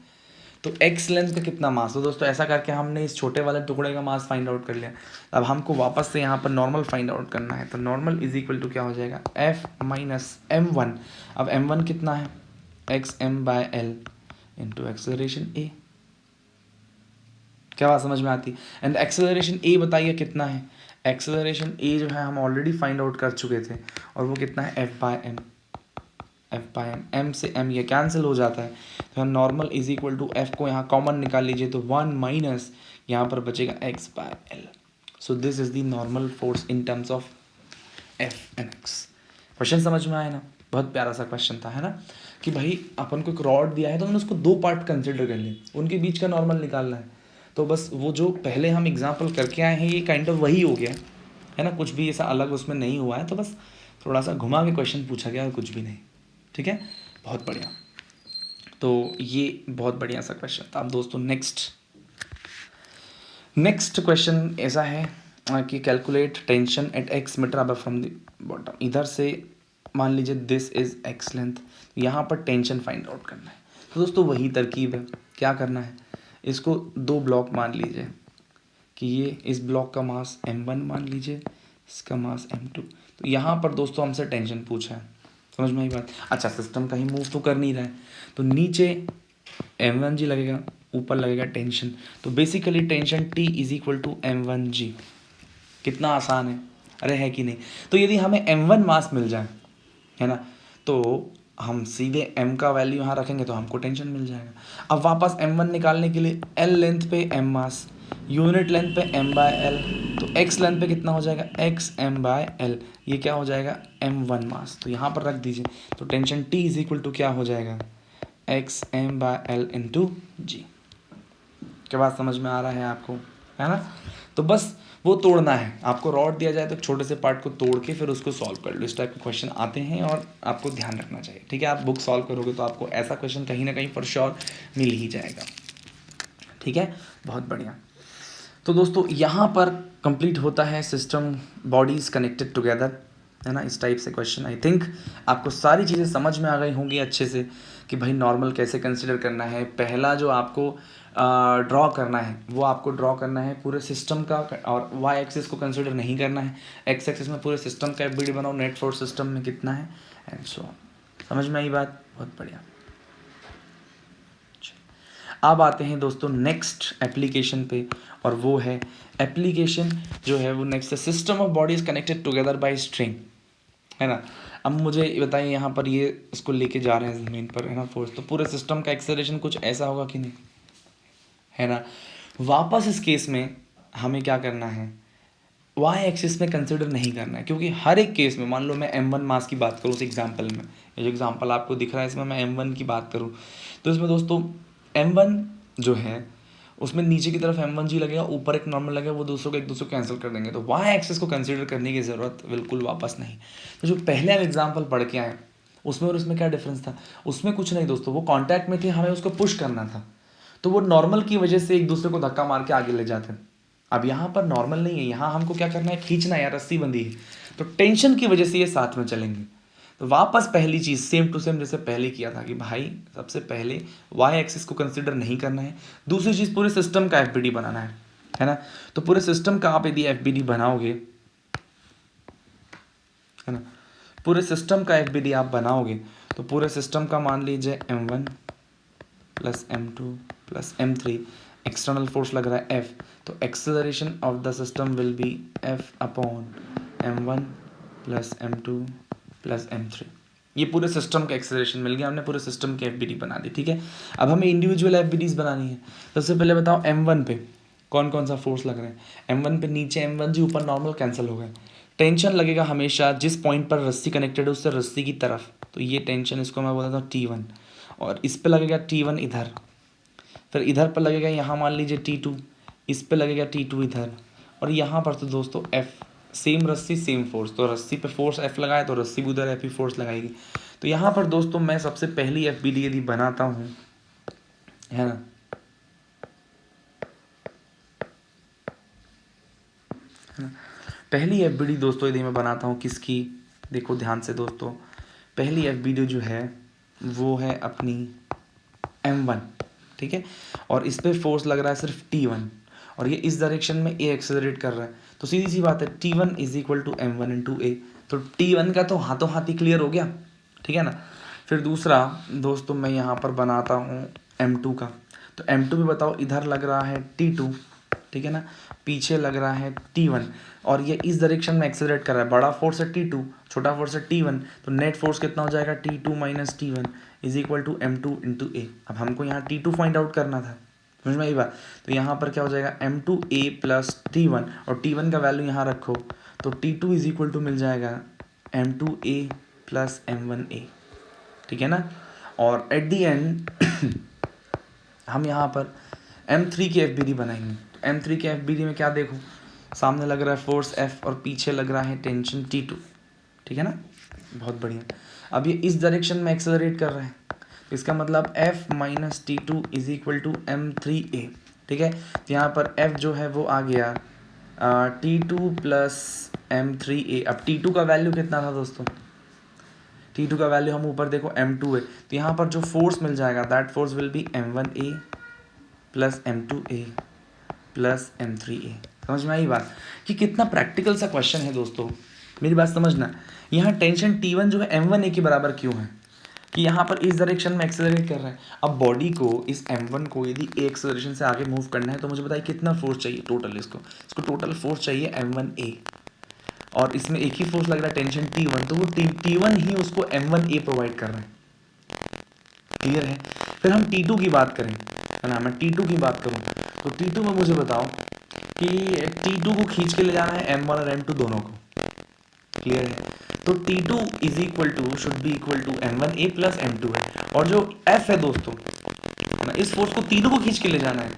तो एक्स लेंथ का कितना मास, तो दोस्तों ऐसा करके हमने इस छोटे वाले टुकड़े का मास फाइंड आउट कर लिया। अब हमको वापस से यहाँ पर नॉर्मल फाइंड आउट करना है। तो नॉर्मल इज इक्वल टू क्या हो जाएगा, एफ माइनस एम वन। अब एम वन कितना है, x m by l into acceleration a. क्या बात समझ में आती? एंड एक्सेलरेशन ए बताइए कितना है, एक्सेलरेशन ए जो है हम ऑलरेडी फाइंड आउट कर चुके थे, और वो कितना है, F by m. F by m, m से एम ये कैंसिल हो जाता है, तो हम normal is equal to F को यहाँ कॉमन निकाल लीजिए, तो वन माइनस यहाँ पर बचेगा x by L. So this is the normal force in terms of F and x. Question समझ में आया ना? बहुत प्यारा सा क्वेश्चन था, है ना, कि भाई अपन को एक रॉड दिया है तो हमने उसको दो पार्ट कंसिडर कर लिए, उनके बीच का नॉर्मल निकालना है। तो बस वो जो पहले हम एग्जाम्पल करके आए हैं ये काइंड ऑफ वही हो गया है ना, कुछ भी ऐसा अलग उसमें नहीं हुआ है, तो बस थोड़ा सा घुमा के क्वेश्चन पूछा गया और कुछ भी नहीं। ठीक है, बहुत बढ़िया। तो ये बहुत बढ़िया सा क्वेश्चन था। अब दोस्तों नेक्स्ट क्वेश्चन ऐसा है कि calculate tension at x metre अब फ्रॉम द बॉटम। इधर से मान लीजिए दिस इज एक्स लेंथ, यहाँ पर टेंशन फाइंड आउट करना है। तो दोस्तों वही तरकीब है, क्या करना है, इसको दो ब्लॉक मान लीजिए कि ये इस ब्लॉक का मास m1 मान लीजिए, इसका मास m2। तो यहाँ पर दोस्तों हमसे टेंशन पूछा है, समझ में आई बात? अच्छा, सिस्टम कहीं मूव तो कर नहीं रहा है, तो नीचे m1g लगेगा, ऊपर लगेगा टेंशन। तो basically tension T is equal to m1g। कितना आसान है, अरे है कि नहीं? तो यदि हमें m1 मास मिल जाए, है ना, तो हम सीधे m का वैल्यू यहाँ रखेंगे तो हमको टेंशन मिल जाएगा। अब वापस m1 निकालने के लिए l लेंथ पे m मास, यूनिट लेंथ पे m बाय एल, तो x लेंथ पे कितना हो जाएगा, x m बाय एल, ये क्या हो जाएगा, m1 मास। तो यहाँ पर रख दीजिए, तो tension T is equal to क्या हो जाएगा, x m by l into g. क्या बात समझ में आ रहा है आपको, है ना? तो बस वो तोड़ना है, आपको रॉड दिया जाए तो छोटे से पार्ट को तोड़ के फिर उसको सॉल्व कर लो। इस टाइप के क्वेश्चन आते हैं और आपको ध्यान रखना चाहिए। ठीक है, आप बुक सॉल्व करोगे तो आपको ऐसा क्वेश्चन कहीं ना कहीं फॉर श्योर मिल ही जाएगा। ठीक है, बहुत बढ़िया। तो दोस्तों यहाँ पर कंप्लीट होता है सिस्टम बॉडीज कनेक्टेड टुगेदर, है ना। इस टाइप से क्वेश्चन आई थिंक आपको सारी चीज़ें समझ में आ गई होंगी अच्छे से कि भाई नॉर्मल कैसे कंसिडर करना है। पहला जो आपको ड्रॉ करना है वो आपको ड्रॉ करना है पूरे सिस्टम का, और वाई एक्सिस को कंसिडर नहीं करना है। एक्स एक्सिस में पूरे सिस्टम का एफबीडी बनाओ, नेट फोर्स सिस्टम में कितना है एंड सो ऑन। समझ में आई बात? बहुत बढ़िया। अब आते हैं दोस्तों नेक्स्ट एप्लीकेशन पे, और वो है एप्लीकेशन जो है वो नेक्स्ट है system of bodies connected together by string, है ना। अब मुझे बताइए यहाँ पर ये इसको लेके जा रहे हैं ज़मीन पर, है ना, फोर्स, तो पूरे सिस्टम का एक्सेलरेशन कुछ ऐसा होगा कि नहीं, है ना। वापस इस केस में हमें क्या करना है, वाई एक्सिस में कंसिडर नहीं करना है, क्योंकि हर एक केस में मान लो मैं m1 मास की बात करूँ उस एग्जांपल में, ये जो एग्जांपल आपको दिख रहा है इसमें मैं m1 की बात करूँ, तो इसमें दोस्तों m1 जो है उसमें नीचे की तरफ m1g लगेगा, ऊपर एक नॉर्मल लगेगा, वो दूसरों को एक दूसरे को कैंसिल कर देंगे, तो वाई एक्सिस को कंसिडर करने की ज़रूरत बिल्कुल वापस नहीं। तो जो पहले हम एग्जाम्पल पढ़ के आए उसमें और उसमें क्या डिफरेंस था, उसमें कुछ नहीं दोस्तों, वो कॉन्टैक्ट में थे, हमें उसको पुश करना था, तो वो नॉर्मल की वजह से एक दूसरे को धक्का मार के आगे ले जाते हैं। अब यहाँ पर नॉर्मल नहीं है, यहाँ हमको क्या करना है, खींचना है यार, रस्सी बंधी है, तो टेंशन की वजह से ये साथ में चलेंगे। तो वापस पहली चीज़ सेम टू सेम जैसे पहले किया था कि भाई सबसे पहले वाई एक्सिस को कंसिडर नहीं करना है, दूसरी चीज़ पूरे सिस्टम का एफबीडी बनाना है ना। तो पूरे सिस्टम का आप यदि एफबीडी बनाओगे, है ना, पूरे सिस्टम का एफबीडी आप बनाओगे तो पूरे सिस्टम का मान लीजिए m1, plus m2 plus m3, external force लग रहा है F, तो acceleration of the system will be F upon m1 plus m2 plus m3। ये पूरे सिस्टम का एक्सेलरेशन मिल गया, हमने पूरे सिस्टम की एफबीडी बना दी। ठीक है, अब हमें इंडिविजुअल एफबीडीज बनानी है। सबसे पहले बताओ m1 पे कौन कौन सा फोर्स लग रहे हैं। m1 पे नीचे m1 जी, ऊपर नॉर्मल कैंसिल हो गए। टेंशन लगेगा हमेशा जिस पॉइंट पर रस्सी कनेक्टेड है उससे रस्सी की तरफ, तो ये टेंशन इसको मैं बोलता हूँ T1, और इस पे लगेगा T1 इधर, फिर इधर पर लगेगा यहाँ मान लीजिए T2, इस पे लगेगा T2 इधर, और यहाँ पर तो दोस्तों F, सेम रस्सी सेम फोर्स, तो रस्सी पे फोर्स F लगाए तो रस्सी भी उधर F ही फोर्स लगाएगी। तो यहाँ पर दोस्तों मैं सबसे पहली एफबीडी यदि बनाता हूँ, है ना, पहली एफबीडी दोस्तों यदि मैं बनाता हूँ किसकी, देखो ध्यान से दोस्तों, पहली एफबीडी जो है वो है अपनी m1, ठीक है, और इस पे फोर्स लग रहा है सिर्फ T1, और ये इस डायरेक्शन में A एक्सेलरेट कर रहा है, तो सीधी सी बात है T1 is equal to m1 into A, तो T1 का तो हाथों हाथ ही क्लियर हो गया। ठीक है ना, फिर दूसरा दोस्तों मैं यहाँ पर बनाता हूँ m2 का, तो m2 भी बताओ, इधर लग रहा है T2, ठीक है ना, पीछे लग रहा है T1, और ये इस डायरेक्शन में एक्सेलरेट कर रहा है, बड़ा फोर्स है T2, छोटा फोर्स है T1, तो नेट फोर्स कितना हो जाएगा T2 minus T1 is equal to m2 into A। अब हमको यहाँ T2 फाइंड आउट करना था, समझ में आई बात, तो यहाँ पर क्या हो जाएगा m2A प्लस T1, और T1 का वैल्यू यहाँ रखो, तो T2 इज इक्वल टू मिल जाएगा m2A प्लस m1A, ठीक है ना, और एट दी एंड हम यहाँ पर m3 की एफबीडी बनाएंगे। तो m3 की एफबीडी में क्या देखो, सामने लग रहा है फोर्स F और पीछे लग रहा है टेंशन T2, ठीक है ना, बहुत बढ़िया। अब ये इस डायरेक्शन में एक्सेलरेट कर रहा है, तो इसका मतलब F minus T2 is equal to m3A, ठीक है, तो यहाँ पर F जो है वो आ गया T2 प्लस m3A। अब T2 का वैल्यू कितना था दोस्तों, T2 का वैल्यू हम ऊपर देखो m2 है, तो यहाँ पर जो फोर्स मिल जाएगा that force will be m1A plus m2A plus m3A। समझ में आई बात कि कितना प्रैक्टिकल सा क्वेश्चन है दोस्तों, मेरी बात समझना। यहाँ टेंशन T1 जो है m1A के बराबर क्यों है, कि यहाँ पर इस डायरेक्शन में एक्सेलरेट कर रहा है। अब बॉडी को इस m1 को यदि A एक्सेलरेशन से आगे मूव करना है तो मुझे बताइए कितना फोर्स चाहिए टोटल, इसको टोटल फोर्स चाहिए m1A, और इसमें एक ही फोर्स लग रहा है टेंशन T1, तो वो T1 ही उसको m1A प्रोवाइड कर रहा है। क्लियर है। फिर हम T2 की बात करें, है ना, मैं T2 की बात करूं तो T2 में मुझे बताओ कि T2 को खींच के ले जाना है m1 और m2 दोनों को। क्लियर है, तो T2 is equal to should be equal to m1A plus m2 है, और जो F है दोस्तों, इस फोर्स को T2 को खींच के ले जाना है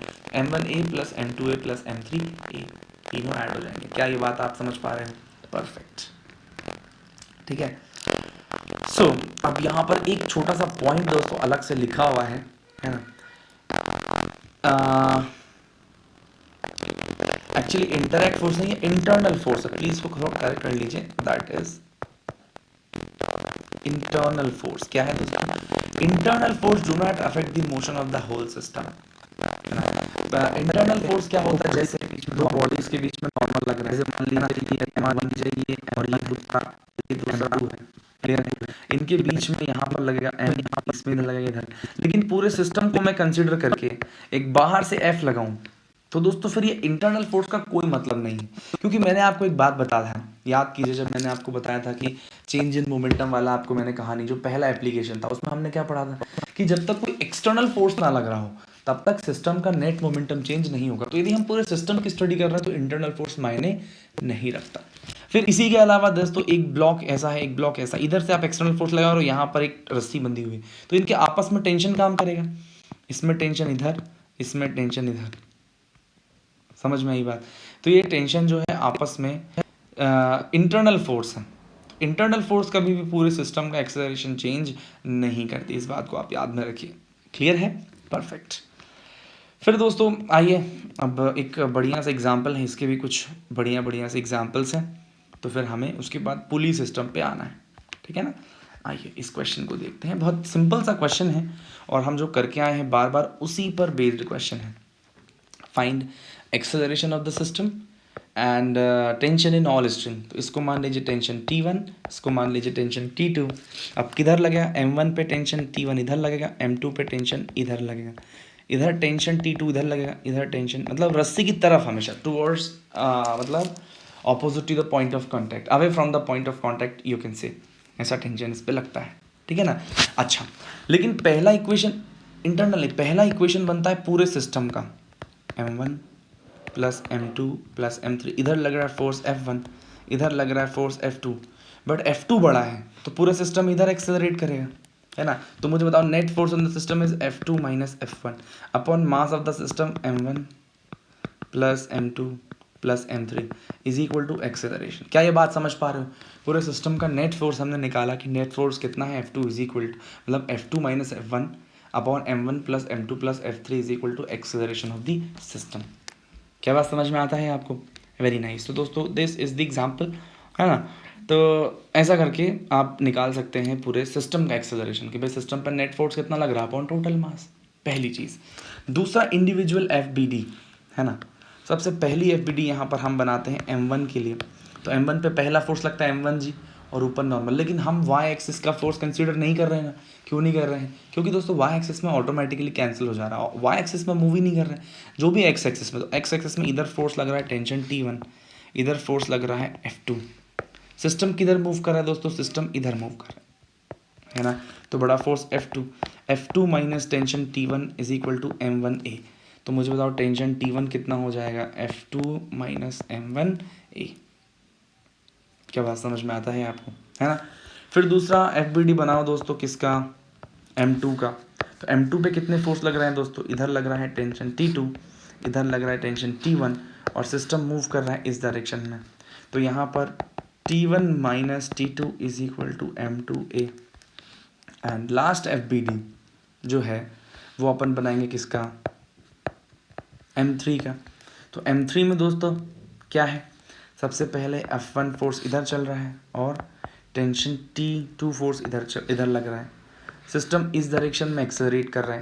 m1A plus m2A plus m3A, तीनों ऐड हो जाएंगे। क्या ये बात आप समझ पा रहे हो, परफेक्ट, ठीक है। सो अब यहाँ पर एक छोटा सा पॉइंट दोस्तों अलग से लिखा हुआ है ना, एक्चुअली इंटरैक्ट फोर्स नहीं है, इंटरनल फोर्स है, प्लीज इसको थोड़ा करेक्ट कर लीजिए, दैट इज इंटरनल फोर्स। क्या है दोस्तों, internal force do not affect the motion of the whole system. Internal force क्या होता है, जैसे दो बॉडीज के बीच में नॉर्मल लग रहा है, जैसे मान लीजिए और ये दूसरा है, क्लियर है, इनके बीच में यहाँ पर लगेगा m, इसमें लगेगा इधर, लेकिन पूरे सिस्टम को मैं कंसीडर करके एक बाहर से F लगाऊं तो दोस्तों फिर ये इंटरनल फोर्स का कोई मतलब नहीं है, क्योंकि मैंने आपको एक बात बताया था, याद कीजिए जब मैंने आपको बताया था कि चेंज इन मोमेंटम वाला आपको मैंने कहानी, जो पहला एप्लीकेशन था उसमें हमने क्या पढ़ा था कि जब तक कोई एक्सटर्नल फोर्स ना लग रहा हो तब तक सिस्टम का नेट मोमेंटम चेंज नहीं होगा। तो यदि हम पूरे सिस्टम की स्टडी कर रहे हैं तो इंटरनल फोर्स मायने नहीं रखता। फिर इसी के अलावा दोस्तों एक ब्लॉक ऐसा है, एक ब्लॉक ऐसा, इधर से आप एक्सटर्नल फोर्स लगा और यहाँ पर एक रस्सी बंधी हुई है, तो इनके आपस में टेंशन काम करेगा, इसमें टेंशन इधर, इसमें टेंशन इधर, समझ में आई बात। तो ये टेंशन जो है आपस में इंटरनल फोर्स है, इंटरनल फोर्स कभी भी पूरे सिस्टम का एक्सेलरेशन चेंज नहीं करती, इस बात को आप याद में रखिए। क्लियर है, परफेक्ट। फिर दोस्तों आइए अब एक बढ़िया सा एग्जाम्पल है, इसके भी कुछ बढ़िया से एग्जाम्पल्स हैं, तो फिर हमें उसके बाद पुली सिस्टम पे आना है, ठीक है ना। आइए इस क्वेश्चन को देखते हैं, बहुत सिंपल सा क्वेश्चन है और हम जो करके आए हैं बार बार उसी पर बेस्ड क्वेश्चन है। Find acceleration of the system and tension in all string, तो इसको मान लीजिए टेंशन T1, इसको मान लीजिए टेंशन T2। अब किधर लगेगा, M1 पे टेंशन T1 इधर लगेगा, M2 पे टेंशन इधर लगेगा, इधर टेंशन T2 इधर लगेगा, इधर टेंशन, मतलब रस्सी की तरफ हमेशा टूवर्ड्स, मतलब opposite to the point of contact, away from the point of contact you can say, ऐसा टेंशन इस पे लगता है, ठीक है ना। अच्छा, लेकिन पहला इक्वेशन इंटरनली, पहला इक्वेशन बनता है पूरे सिस्टम का, M1 plus M2 plus M3, इधर लग रहा है फोर्स F1, इधर लग रहा है फोर्स F2, बट F2 बड़ा है तो पूरा सिस्टम इधर एक्सेलरेट करेगा, है ना। तो मुझे बताओ net force on the system is F2 minus F1 upon mass of the system M1 plus M2 plus M3 is equal to acceleration. क्या ये बात समझ पा रहे हो? पूरे सिस्टम का नेट फोर्स हमने निकाला कि नेट फोर्स कितना है, F2 इज इक्वल टू, मतलब F2 minus F1 upon M1 plus M2 plus F3 is equal to acceleration of the system. क्या बात समझ में आता है आपको? Very nice. तो दोस्तों दिस इज़ द एग्जाम्पल, है ना। तो ऐसा करके आप निकाल सकते हैं पूरे सिस्टम का एक्सेलरेशन कि भाई सिस्टम पर नेट फोर्स कितना लग रहा है अपॉन टोटल मास, पहली चीज़। दूसरा इंडिविजुअल FBD, है ना। सबसे पहली FBD यहाँ पर हम बनाते हैं M1 के लिए, तो M1 पे पहला फोर्स लगता है M1 जी, और ऊपर नॉर्मल, लेकिन हम y एक्सिस का फोर्स कंसीडर नहीं कर रहे हैं ना। क्यों नहीं कर रहे हैं? क्योंकि दोस्तों y एक्सिस में ऑटोमेटिकली कैंसिल हो जा रहा है, y एक्सिस में मूव ही नहीं कर रहे हैं, जो भी x एक्सिस में। तो x एक्सिस में इधर फोर्स लग रहा है टेंशन T1, इधर फोर्स लग रहा है F2। सिस्टम किधर मूव कर रहा है दोस्तों? सिस्टम इधर मूव कर रहा है ना। तो बड़ा force F2 minus tension T1 is equal to M1A। तो मुझे बताओ टेंशन T1 कितना हो जाएगा, F2 माइनस M1A। क्या बात समझ में आता है आपको, है ना। फिर दूसरा FBD बनाओ दोस्तों, किसका? M2 का। तो M2 पे कितने फोर्स लग रहे हैं दोस्तों? इधर लग रहा है टेंशन T2, इधर लग रहा है टेंशन T1, और सिस्टम मूव कर रहा है इस डायरेक्शन में। तो यहाँ पर T1 minus T2 is equal to M2A। And last FBD जो है वो अपन बनाएंगे किसका? M3 का। तो M3 में दोस्तों क्या है? सबसे पहले F1 फोर्स इधर चल रहा है और टेंशन T2 फोर्स इधर लग रहा है। सिस्टम इस डायरेक्शन में एक्सेलरेट कर रहा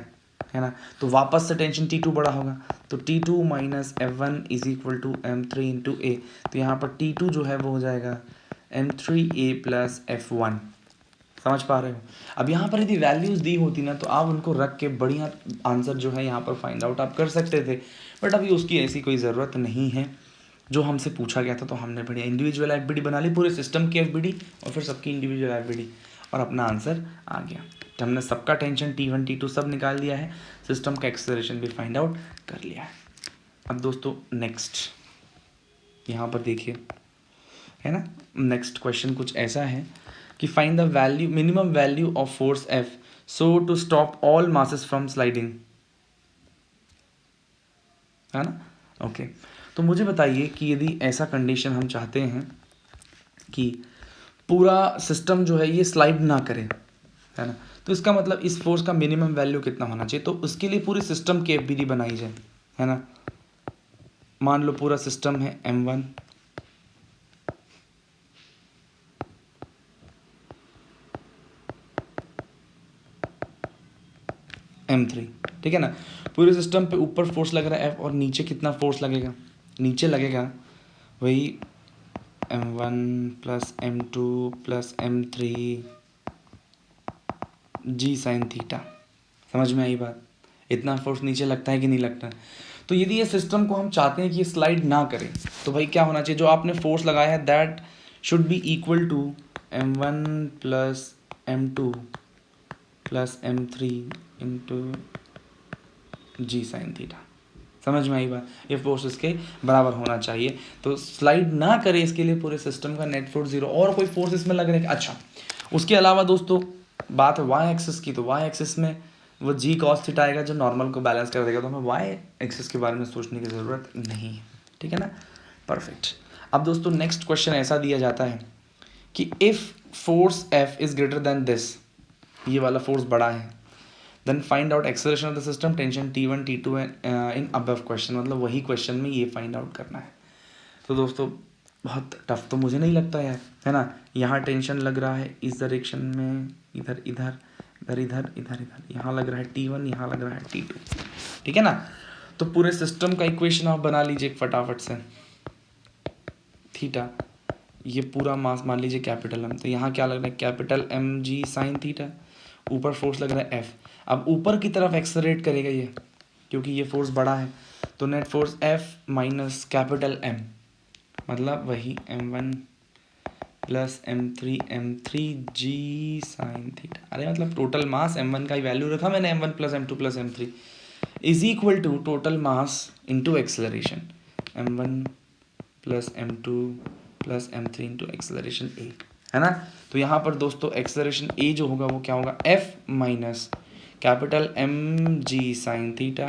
है ना। तो वापस से टेंशन T2 बड़ा होगा, तो T2 minus F1 is equal to M3 into A। तो यहाँ पर T2 जो है वो हो जाएगा M3A प्लस F1। समझ पा रहे हो? अब यहाँ पर यदि वैल्यूज़ दी होती ना तो आप उनको रख के बढ़िया आंसर जो है यहाँ पर फाइंड आउट आप कर सकते थे, बट अभी उसकी ऐसी कोई ज़रूरत नहीं है। जो हमसे पूछा गया था तो हमने बढ़िया इंडिविजुअल FBD बना ली, पूरे सिस्टम की FBD और फिर सबकी इंडिविजुअल FBD, और अपना आंसर आ गया। तो हमने सबका टेंशन T1 T2 सब निकाल दिया है, सिस्टम का एक्सेलरेशन भी फाइंड आउट कर लिया है। अब दोस्तों नेक्स्ट यहाँ पर देखिए, है ना। नेक्स्ट क्वेश्चन कुछ ऐसा है कि find the value, minimum value of force F so to stop all masses from sliding, है ना। ओके, तो मुझे बताइए कि यदि ऐसा कंडीशन हम चाहते हैं कि पूरा सिस्टम जो है ये स्लाइड ना करे, है ना, तो इसका मतलब इस फोर्स का मिनिमम वैल्यू कितना होना चाहिए? तो उसके लिए पूरे सिस्टम की FBD बनाई जाए, है ना। मान लो पूरा सिस्टम है M1, M3, ठीक है ना। पूरे सिस्टम पे ऊपर फोर्स लग रहा है F, और नीचे कितना फोर्स लगेगा? नीचे लगेगा वही M1 plus M2 plus M3 G sine theta. समझ में आई बात? इतना फोर्स नीचे लगता है कि नहीं लगता है? तो यदि ये सिस्टम को हम चाहते हैं कि ये स्लाइड ना करे, तो भाई क्या होना चाहिए? जो आपने फोर्स लगाया है that should be equal to M1 plus M2 plus M3 into G sine theta. समझ में आई बात? ये फोर्स इसके बराबर होना चाहिए, तो स्लाइड ना करे इसके लिए पूरे सिस्टम का नेट फोर्स 0, और कोई फोर्स इसमें लग रहा है? अच्छा, उसके अलावा दोस्तों बात है वाई एक्सिस की, तो वाई एक्सिस में वो G cos थीटा आएगा जो नॉर्मल को बैलेंस कर देगा, तो हमें वाई एक्सिस के बारे में सोचने की ज़रूरत नहीं है, ठीक है ना। परफेक्ट। अब दोस्तों नेक्स्ट क्वेश्चन ऐसा दिया जाता है कि if force F is greater than this, ये वाला फोर्स बड़ा है, then find out acceleration of the system tension T1 T2 in above question, मतलब वही क्वेश्चन में ये फाइंड आउट करना है। तो दोस्तों बहुत टफ तो मुझे नहीं लगता यार, है ना। यहाँ टेंशन लग रहा है इस डायरेक्शन में, इधर इधर इधर इधर इधर इधर, यहाँ लग रहा है T1, यहाँ लग रहा है T2, ठीक है ना। तो पूरे सिस्टम का इक्वेशन आप बना लीजिए फटाफट से। थीटा, ये पूरा मास मान लीजिए कैपिटल एम, तो यहाँ क्या लग रहा है capital M g sine theta, ऊपर फोर्स लग रहा है एफ। अब ऊपर की तरफ एक्सेलरेट करेगा ये, क्योंकि ये फोर्स बड़ा है, तो net force F minus capital M, मतलब वही M1 प्लस M3 जी साइन थीटा। अरे मतलब टोटल मास M1 का ही वैल्यू रखा मैंने, M1 plus M2 plus M3 is equal to total mass into acceleration, M1 plus M2 plus M3 into acceleration a, है ना। तो यहाँ पर दोस्तों एक्सेलरेशन ए जो होगा वो क्या होगा, F minus capital M g sine theta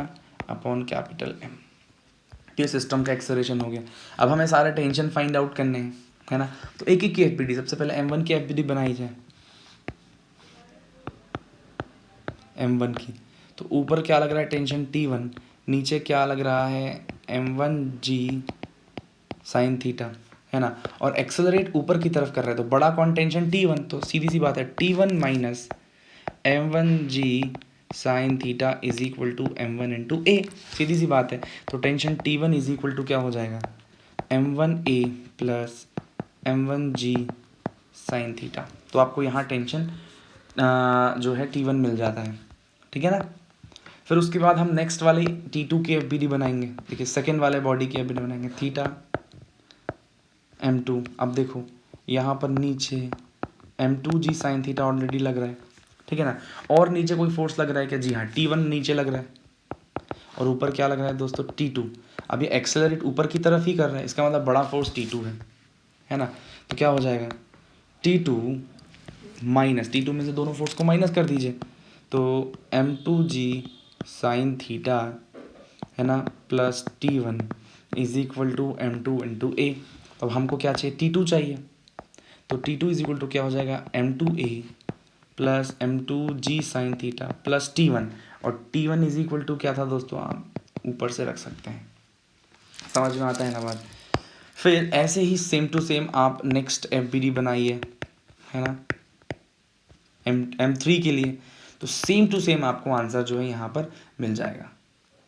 upon capital M. ये सिस्टम का एक्सेलरेशन हो गया। अब हमें सारे टेंशन फाइंड आउट करने हैं, है ना। तो एक एक की एफबीडी, सबसे पहले M1 की एफबीडी बनाई जाए, M1 की। तो ऊपर क्या लग रहा है टेंशन T1, नीचे क्या लग रहा है M1 जी साइन थीटा, है ना। और एक्सेलरेट ऊपर की तरफ कर रहा है, तो बड़ा कौन टेंशन T1, तो सीधी सी बात है T1 minus M1 g sine theta is equal to M1 into a, सीधी सी बात है। तो tension T1 is equal to क्या हो जाएगा, M1A plus M1 g sine theta. तो आपको यहाँ टेंशन जो है T1 मिल जाता है, ठीक है ना। फिर उसके बाद हम नेक्स्ट वाले T2 की एफबीडी बनाएंगे। देखिए सेकेंड वाले बॉडी की एफबीडी बनाएंगे, थीटा M2। अब देखो यहाँ पर नीचे M2 जी साइन थीटा ऑलरेडी लग रहा है, ठीक है ना। और नीचे कोई फोर्स लग रहा है क्या, जी हाँ T1 नीचे लग रहा है, और ऊपर क्या लग रहा है दोस्तों T2। अब ये एक्सेलरेट ऊपर की तरफ ही कर रहा है, इसका मतलब बड़ा फोर्स T2 है ना। तो क्या हो जाएगा T2 माइनस, T2 में से दोनों फोर्स को माइनस कर दीजिए, तो M2 जी साइन थीटा, है ना, plus T1 is equal to M2 into a. अब हमको क्या चाहिए, T2 चाहिए, तो T2 इज इक्वल टू क्या हो जाएगा M2A प्लस M2 जी साइन थीटा प्लस T1, और T1 इज इक्वल टू क्या था दोस्तों, आप ऊपर से रख सकते हैं। समझ में आता है ना बात। फिर ऐसे ही सेम टू सेम आप नेक्स्ट एफबीडी बनाइए, है ना, M3 के लिए। तो सेम टू सेम आपको आंसर जो है यहाँ पर मिल जाएगा।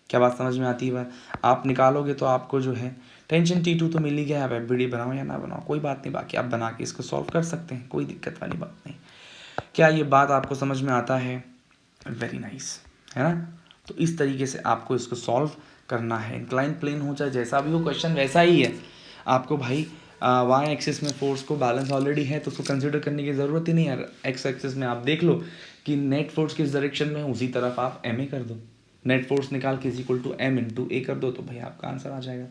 क्या बात समझ में आती है बात, आप निकालोगे तो आपको जो है टेंशन T2 तो मिल ही गया। आप एफबीडी बनाओ या ना बनाओ कोई बात नहीं, बाकी आप बना के इसको सॉल्व कर सकते हैं, कोई दिक्कत वाली बात नहीं। क्या ये बात आपको समझ में आता है, वेरी नाइस, है ना। तो इस तरीके से आपको इसको सॉल्व करना है। इंक्लाइन प्लेन हो चाहे जैसा भी हो, क्वेश्चन वैसा ही है। आपको भाई वाई एक्सिस में फोर्स को बैलेंस ऑलरेडी है, तो उसको कंसिडर करने की ज़रूरत ही नहीं है। एक्स एक्सिस में आप देख लो कि नेट फोर्स किस डायरेक्शन में है, उसी तरफ आप एम ए कर दो, नेट फोर्स निकाल के is equal to m into a कर दो, तो भाई आपका आंसर आ जाएगा।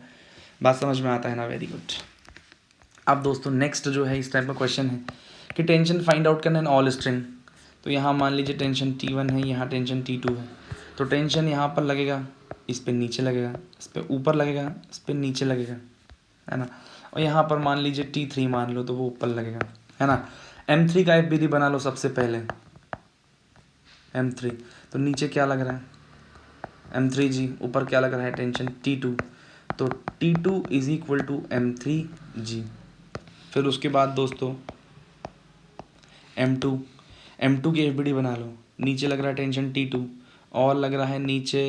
बात समझ में आता है ना, वेरी गुड। अब दोस्तों नेक्स्ट जो है इस टाइप का क्वेश्चन है कि टेंशन फाइंड आउट करना इन ऑल स्ट्रिंग। तो यहाँ मान लीजिए टेंशन T1 है, यहाँ टेंशन T2 है, तो टेंशन यहाँ पर लगेगा, इस पर नीचे लगेगा, इस पर ऊपर लगेगा, इस पर नीचे लगेगा, है ना। और यहाँ पर मान लीजिए T3 मान लो, तो वो ऊपर लगेगा, है ना। M3 का एफबीडी बना लो सबसे पहले, M3, तो नीचे क्या लग रहा है M3 जी, ऊपर क्या लग रहा है टेंशन T2, तो T2 is equal to M3 जी। फिर उसके बाद दोस्तों M2 की एफबीडी बना लो, नीचे लग रहा है टेंशन T2, और लग रहा है नीचे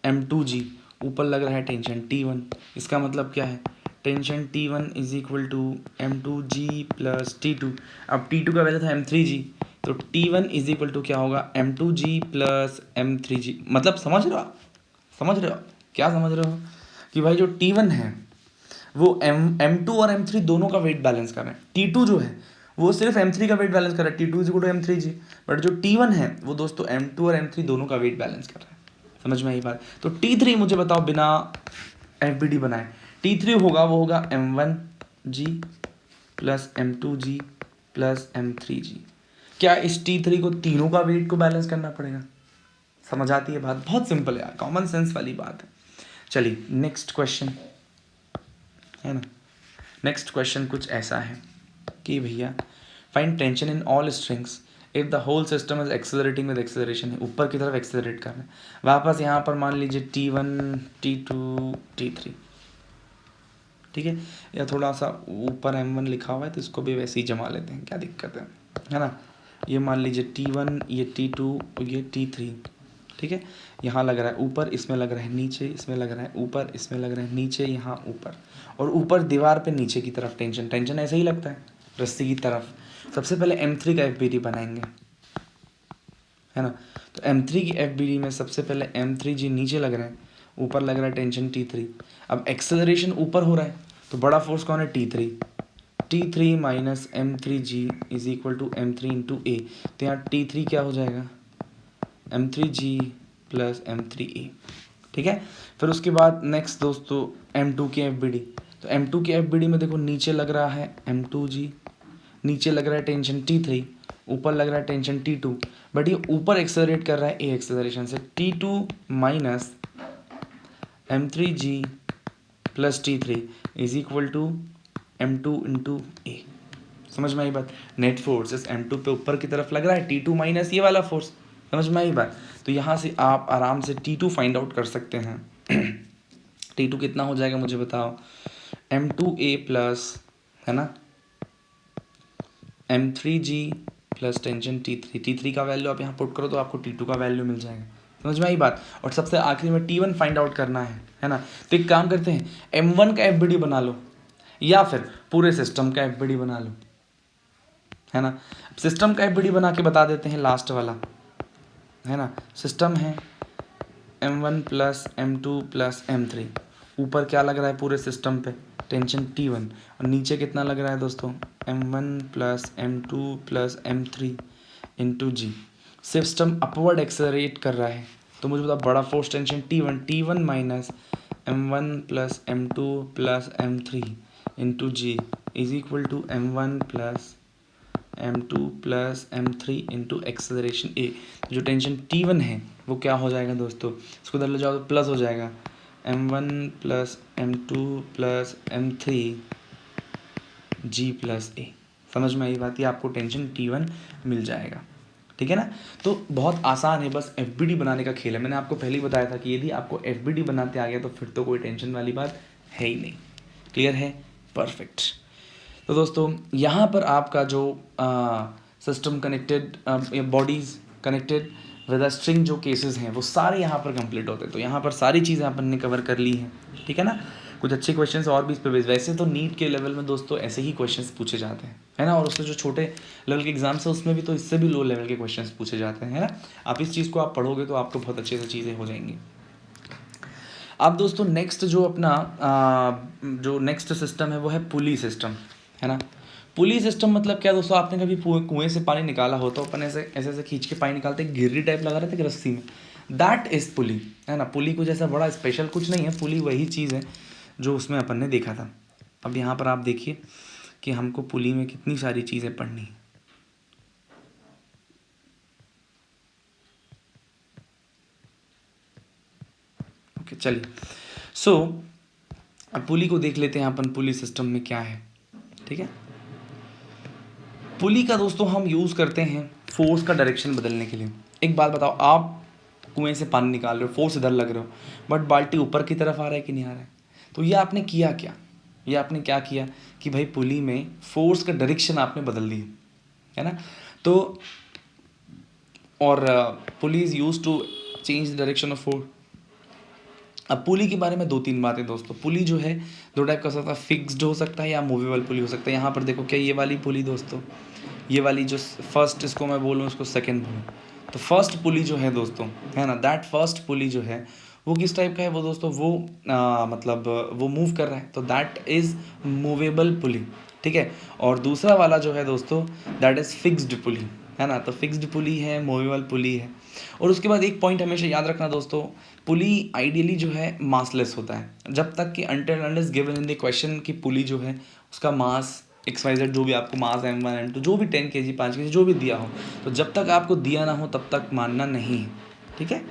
M2 जी, ऊपर लग रहा है टेंशन T1। इसका मतलब क्या है, tension T1 is equal to M2 g plus T2। अब T2 का वैल्यू था M3 जी, तो T1 इज इक्वल टू क्या होगा M2 जी प्लस M3 जी। मतलब समझ रहे हो, समझ रहे हो, क्या समझ रहे हो कि भाई जो T1 है वो M2 और M3 दोनों का वेट बैलेंस कर रहे हैं। T2 जो है वो सिर्फ M3 का वेट बैलेंस कर रहा है, T2 is equal to M3 g. But जो T1 है वो दोस्तों M2 और M3 दोनों का वेट बैलेंस कर रहा है। समझ में आई बात। तो T3 मुझे बताओ बिना एफबीडी बनाए, T3 होगा वो होगा M1 जी plus M2 g plus M3 जी। क्या इस T3 को तीनों का वेट को बैलेंस करना पड़ेगा। समझ आती है बात, बहुत सिंपल है यार, कॉमन सेंस वाली बात है। चलिए नेक्स्ट क्वेश्चन, है ना। नेक्स्ट क्वेश्चन कुछ ऐसा है कि भैया find tension in all strings if the whole system is accelerating with acceleration, है ऊपर की तरफ एक्सेलरेट करना है। वापस यहाँ पर मान लीजिए T1 T2 T3, ठीक है, या थोड़ा सा ऊपर M1 लिखा हुआ है तो इसको भी वैसे ही जमा लेते हैं, क्या दिक्कत है ना। ये मान लीजिए T1, ये T2 और ये T3, ठीक है, यहाँ लग रहा है ऊपर, इसमें लग रहा है नीचे, इसमें लग रहा है ऊपर, इसमें लग रहा है नीचे, यहाँ ऊपर, और ऊपर दीवार पे नीचे की तरफ टेंशन। टेंशन ऐसे ही लगता है रस्सी की तरफ। सबसे पहले M3 का FBD बनाएंगे, है ना। तो M3 की FBD में सबसे पहले M3G नीचे लग रहा है, ऊपर लग रहा है टेंशन T3। अब एक्सेलरेशन ऊपर हो रहा है तो बड़ा फोर्स कौन है, T3। T3 minus M3G is equal to M3 into a. तो यहाँ T3 क्या हो जाएगा, M3G प्लस M3A, ठीक है। फिर उसके बाद नेक्स्ट दोस्तों M2 की FBD। तो M2 की FBD में देखो नीचे लग रहा है M2G, नीचे लग रहा है टेंशन T3, ऊपर लग रहा है टेंशन T2, बट ये ऊपर एक्सेलरेट कर रहा है ए एक्सेलरेशन से। T2 minus M3G plus T3 is equal to M2 into a. समझ में आई बात। नेट फोर्स इस M2 पे ऊपर की तरफ लग रहा है, T2 माइनस ये वाला फोर्स। समझ में आई बात। तो यहाँ से आप आराम से T2 फाइंड आउट कर सकते हैं। T2 कितना हो जाएगा मुझे बताओ, M2A प्लस, है ना, M3G plus tension T3। T3 का वैल्यू आप यहाँ पुट करो तो आपको T2 का वैल्यू मिल जाएगा। समझ में आई बात। और सबसे आखिरी में T1 फाइंड आउट करना है ना। तो एक काम करते हैं, M1 का FBD बना लो या फिर पूरे सिस्टम का FBD बना लो, है ना। सिस्टम का FBD बना के बता देते हैं, लास्ट वाला, है ना। सिस्टम है M1 plus M2 plus M3। ऊपर क्या लग रहा है पूरे सिस्टम पे, टेंशन T1, और नीचे कितना लग रहा है दोस्तों, M1 plus M2 plus M3 into g. System upward accelerate कर रहा है तो मुझे बता बड़ा force tension T1 minus M1 plus M2 plus M3 into g is equal to M1 plus M2 plus M3 into acceleration a. जो tension T1 है वो क्या हो जाएगा दोस्तों, इसको इधर ले जाओ तो प्लस हो जाएगा, M1 plus M2 plus M3 G plus a. समझ में आई बात। ये आपको टेंशन T1 मिल जाएगा, ठीक है ना। तो बहुत आसान है, बस FBD बनाने का खेल है। मैंने आपको पहले ही बताया था कि यदि आपको FBD बनाते आ गया तो फिर तो कोई टेंशन वाली बात है ही नहीं। क्लियर है, परफेक्ट। तो दोस्तों यहाँ पर आपका जो system connected bodies connected with a string जो केसेस हैं वो सारे यहाँ पर कंप्लीट होते हैं। तो यहाँ पर सारी चीज़ें अपन ने कवर कर ली हैं, ठीक है ना। कुछ अच्छे क्वेश्चंस और भी इस पे वैसे तो नीट के लेवल में दोस्तों ऐसे ही क्वेश्चंस पूछे जाते हैं, है ना। और उससे जो छोटे लेवल के एग्जाम्स है उसमें भी तो इससे भी लो लेवल के क्वेश्चंस पूछे जाते हैं, है ना। आप इस चीज़ को आप पढ़ोगे तो आपको बहुत अच्छे से चीज़ें हो जाएंगी। अब दोस्तों नेक्स्ट जो अपना जो नेक्स्ट सिस्टम है वो है पुली सिस्टम, है ना। पुली सिस्टम मतलब क्या दोस्तों, आपने कभी कुएं से पानी निकाला हो तो अपन ऐसे ऐसे ऐसे खींच के पानी निकालते, गिर्री टाइप लगा रहते रस्सी में, दैट इज पुली, है ना। पुली को जैसा बड़ा स्पेशल कुछ नहीं है, पुली वही चीज़ है जो उसमें अपन ने देखा था। अब यहाँ पर आप देखिए कि हमको पुली में कितनी सारी चीज़ें पढ़नी है। ओके चलिए, सो अब पुली को देख लेते हैं अपन, पुली सिस्टम में क्या है, ठीक है। पुली का दोस्तों हम यूज़ करते हैं फोर्स का डायरेक्शन बदलने के लिए। एक बात बताओ, आप कुएं से पानी निकाल रहे हो, फोर्स इधर लग रहे हो, बट बाल्टी ऊपर की तरफ आ रहा है कि नहीं आ रहा है। तो ये आपने किया क्या, ये आपने क्या किया कि भाई पुली में फोर्स का डायरेक्शन आपने बदल दी, है ना। तो और pulley is use to change the direction of force. अब पुली के बारे में दो तीन बातें दोस्तों। पुली जो है दो टाइप का हो सकता है, फिक्स्ड हो सकता है या मूवेबल पुली हो सकता है। यहाँ पर देखो क्या ये वाली पुली दोस्तों, ये वाली जो फर्स्ट इसको मैं बोलूँ, इसको सेकंड बोलूँ, तो फर्स्ट पुली जो है दोस्तों, है ना, दैट फर्स्ट पुली जो है वो किस टाइप का है वो दोस्तों, वो मतलब वो मूव कर रहा है, तो दैट इज़ मूवेबल पुली, ठीक है। और दूसरा वाला जो है दोस्तों दैट इज़ फिक्स्ड पुली, है ना। तो फिक्स्ड पुली है, मूवेबल पुली है। और उसके बाद एक पॉइंट हमेशा याद रखना दोस्तों, पुली आइडियली जो है मासलेस होता है जब तक कि until unless given in the question की पुली जो है उसका मास XYZ जो भी आपको मास M1 M2 जो भी 10 kg 5 kg जो भी दिया हो, तो जब तक आपको दिया ना हो तब तक मानना नहीं है, ठीक है।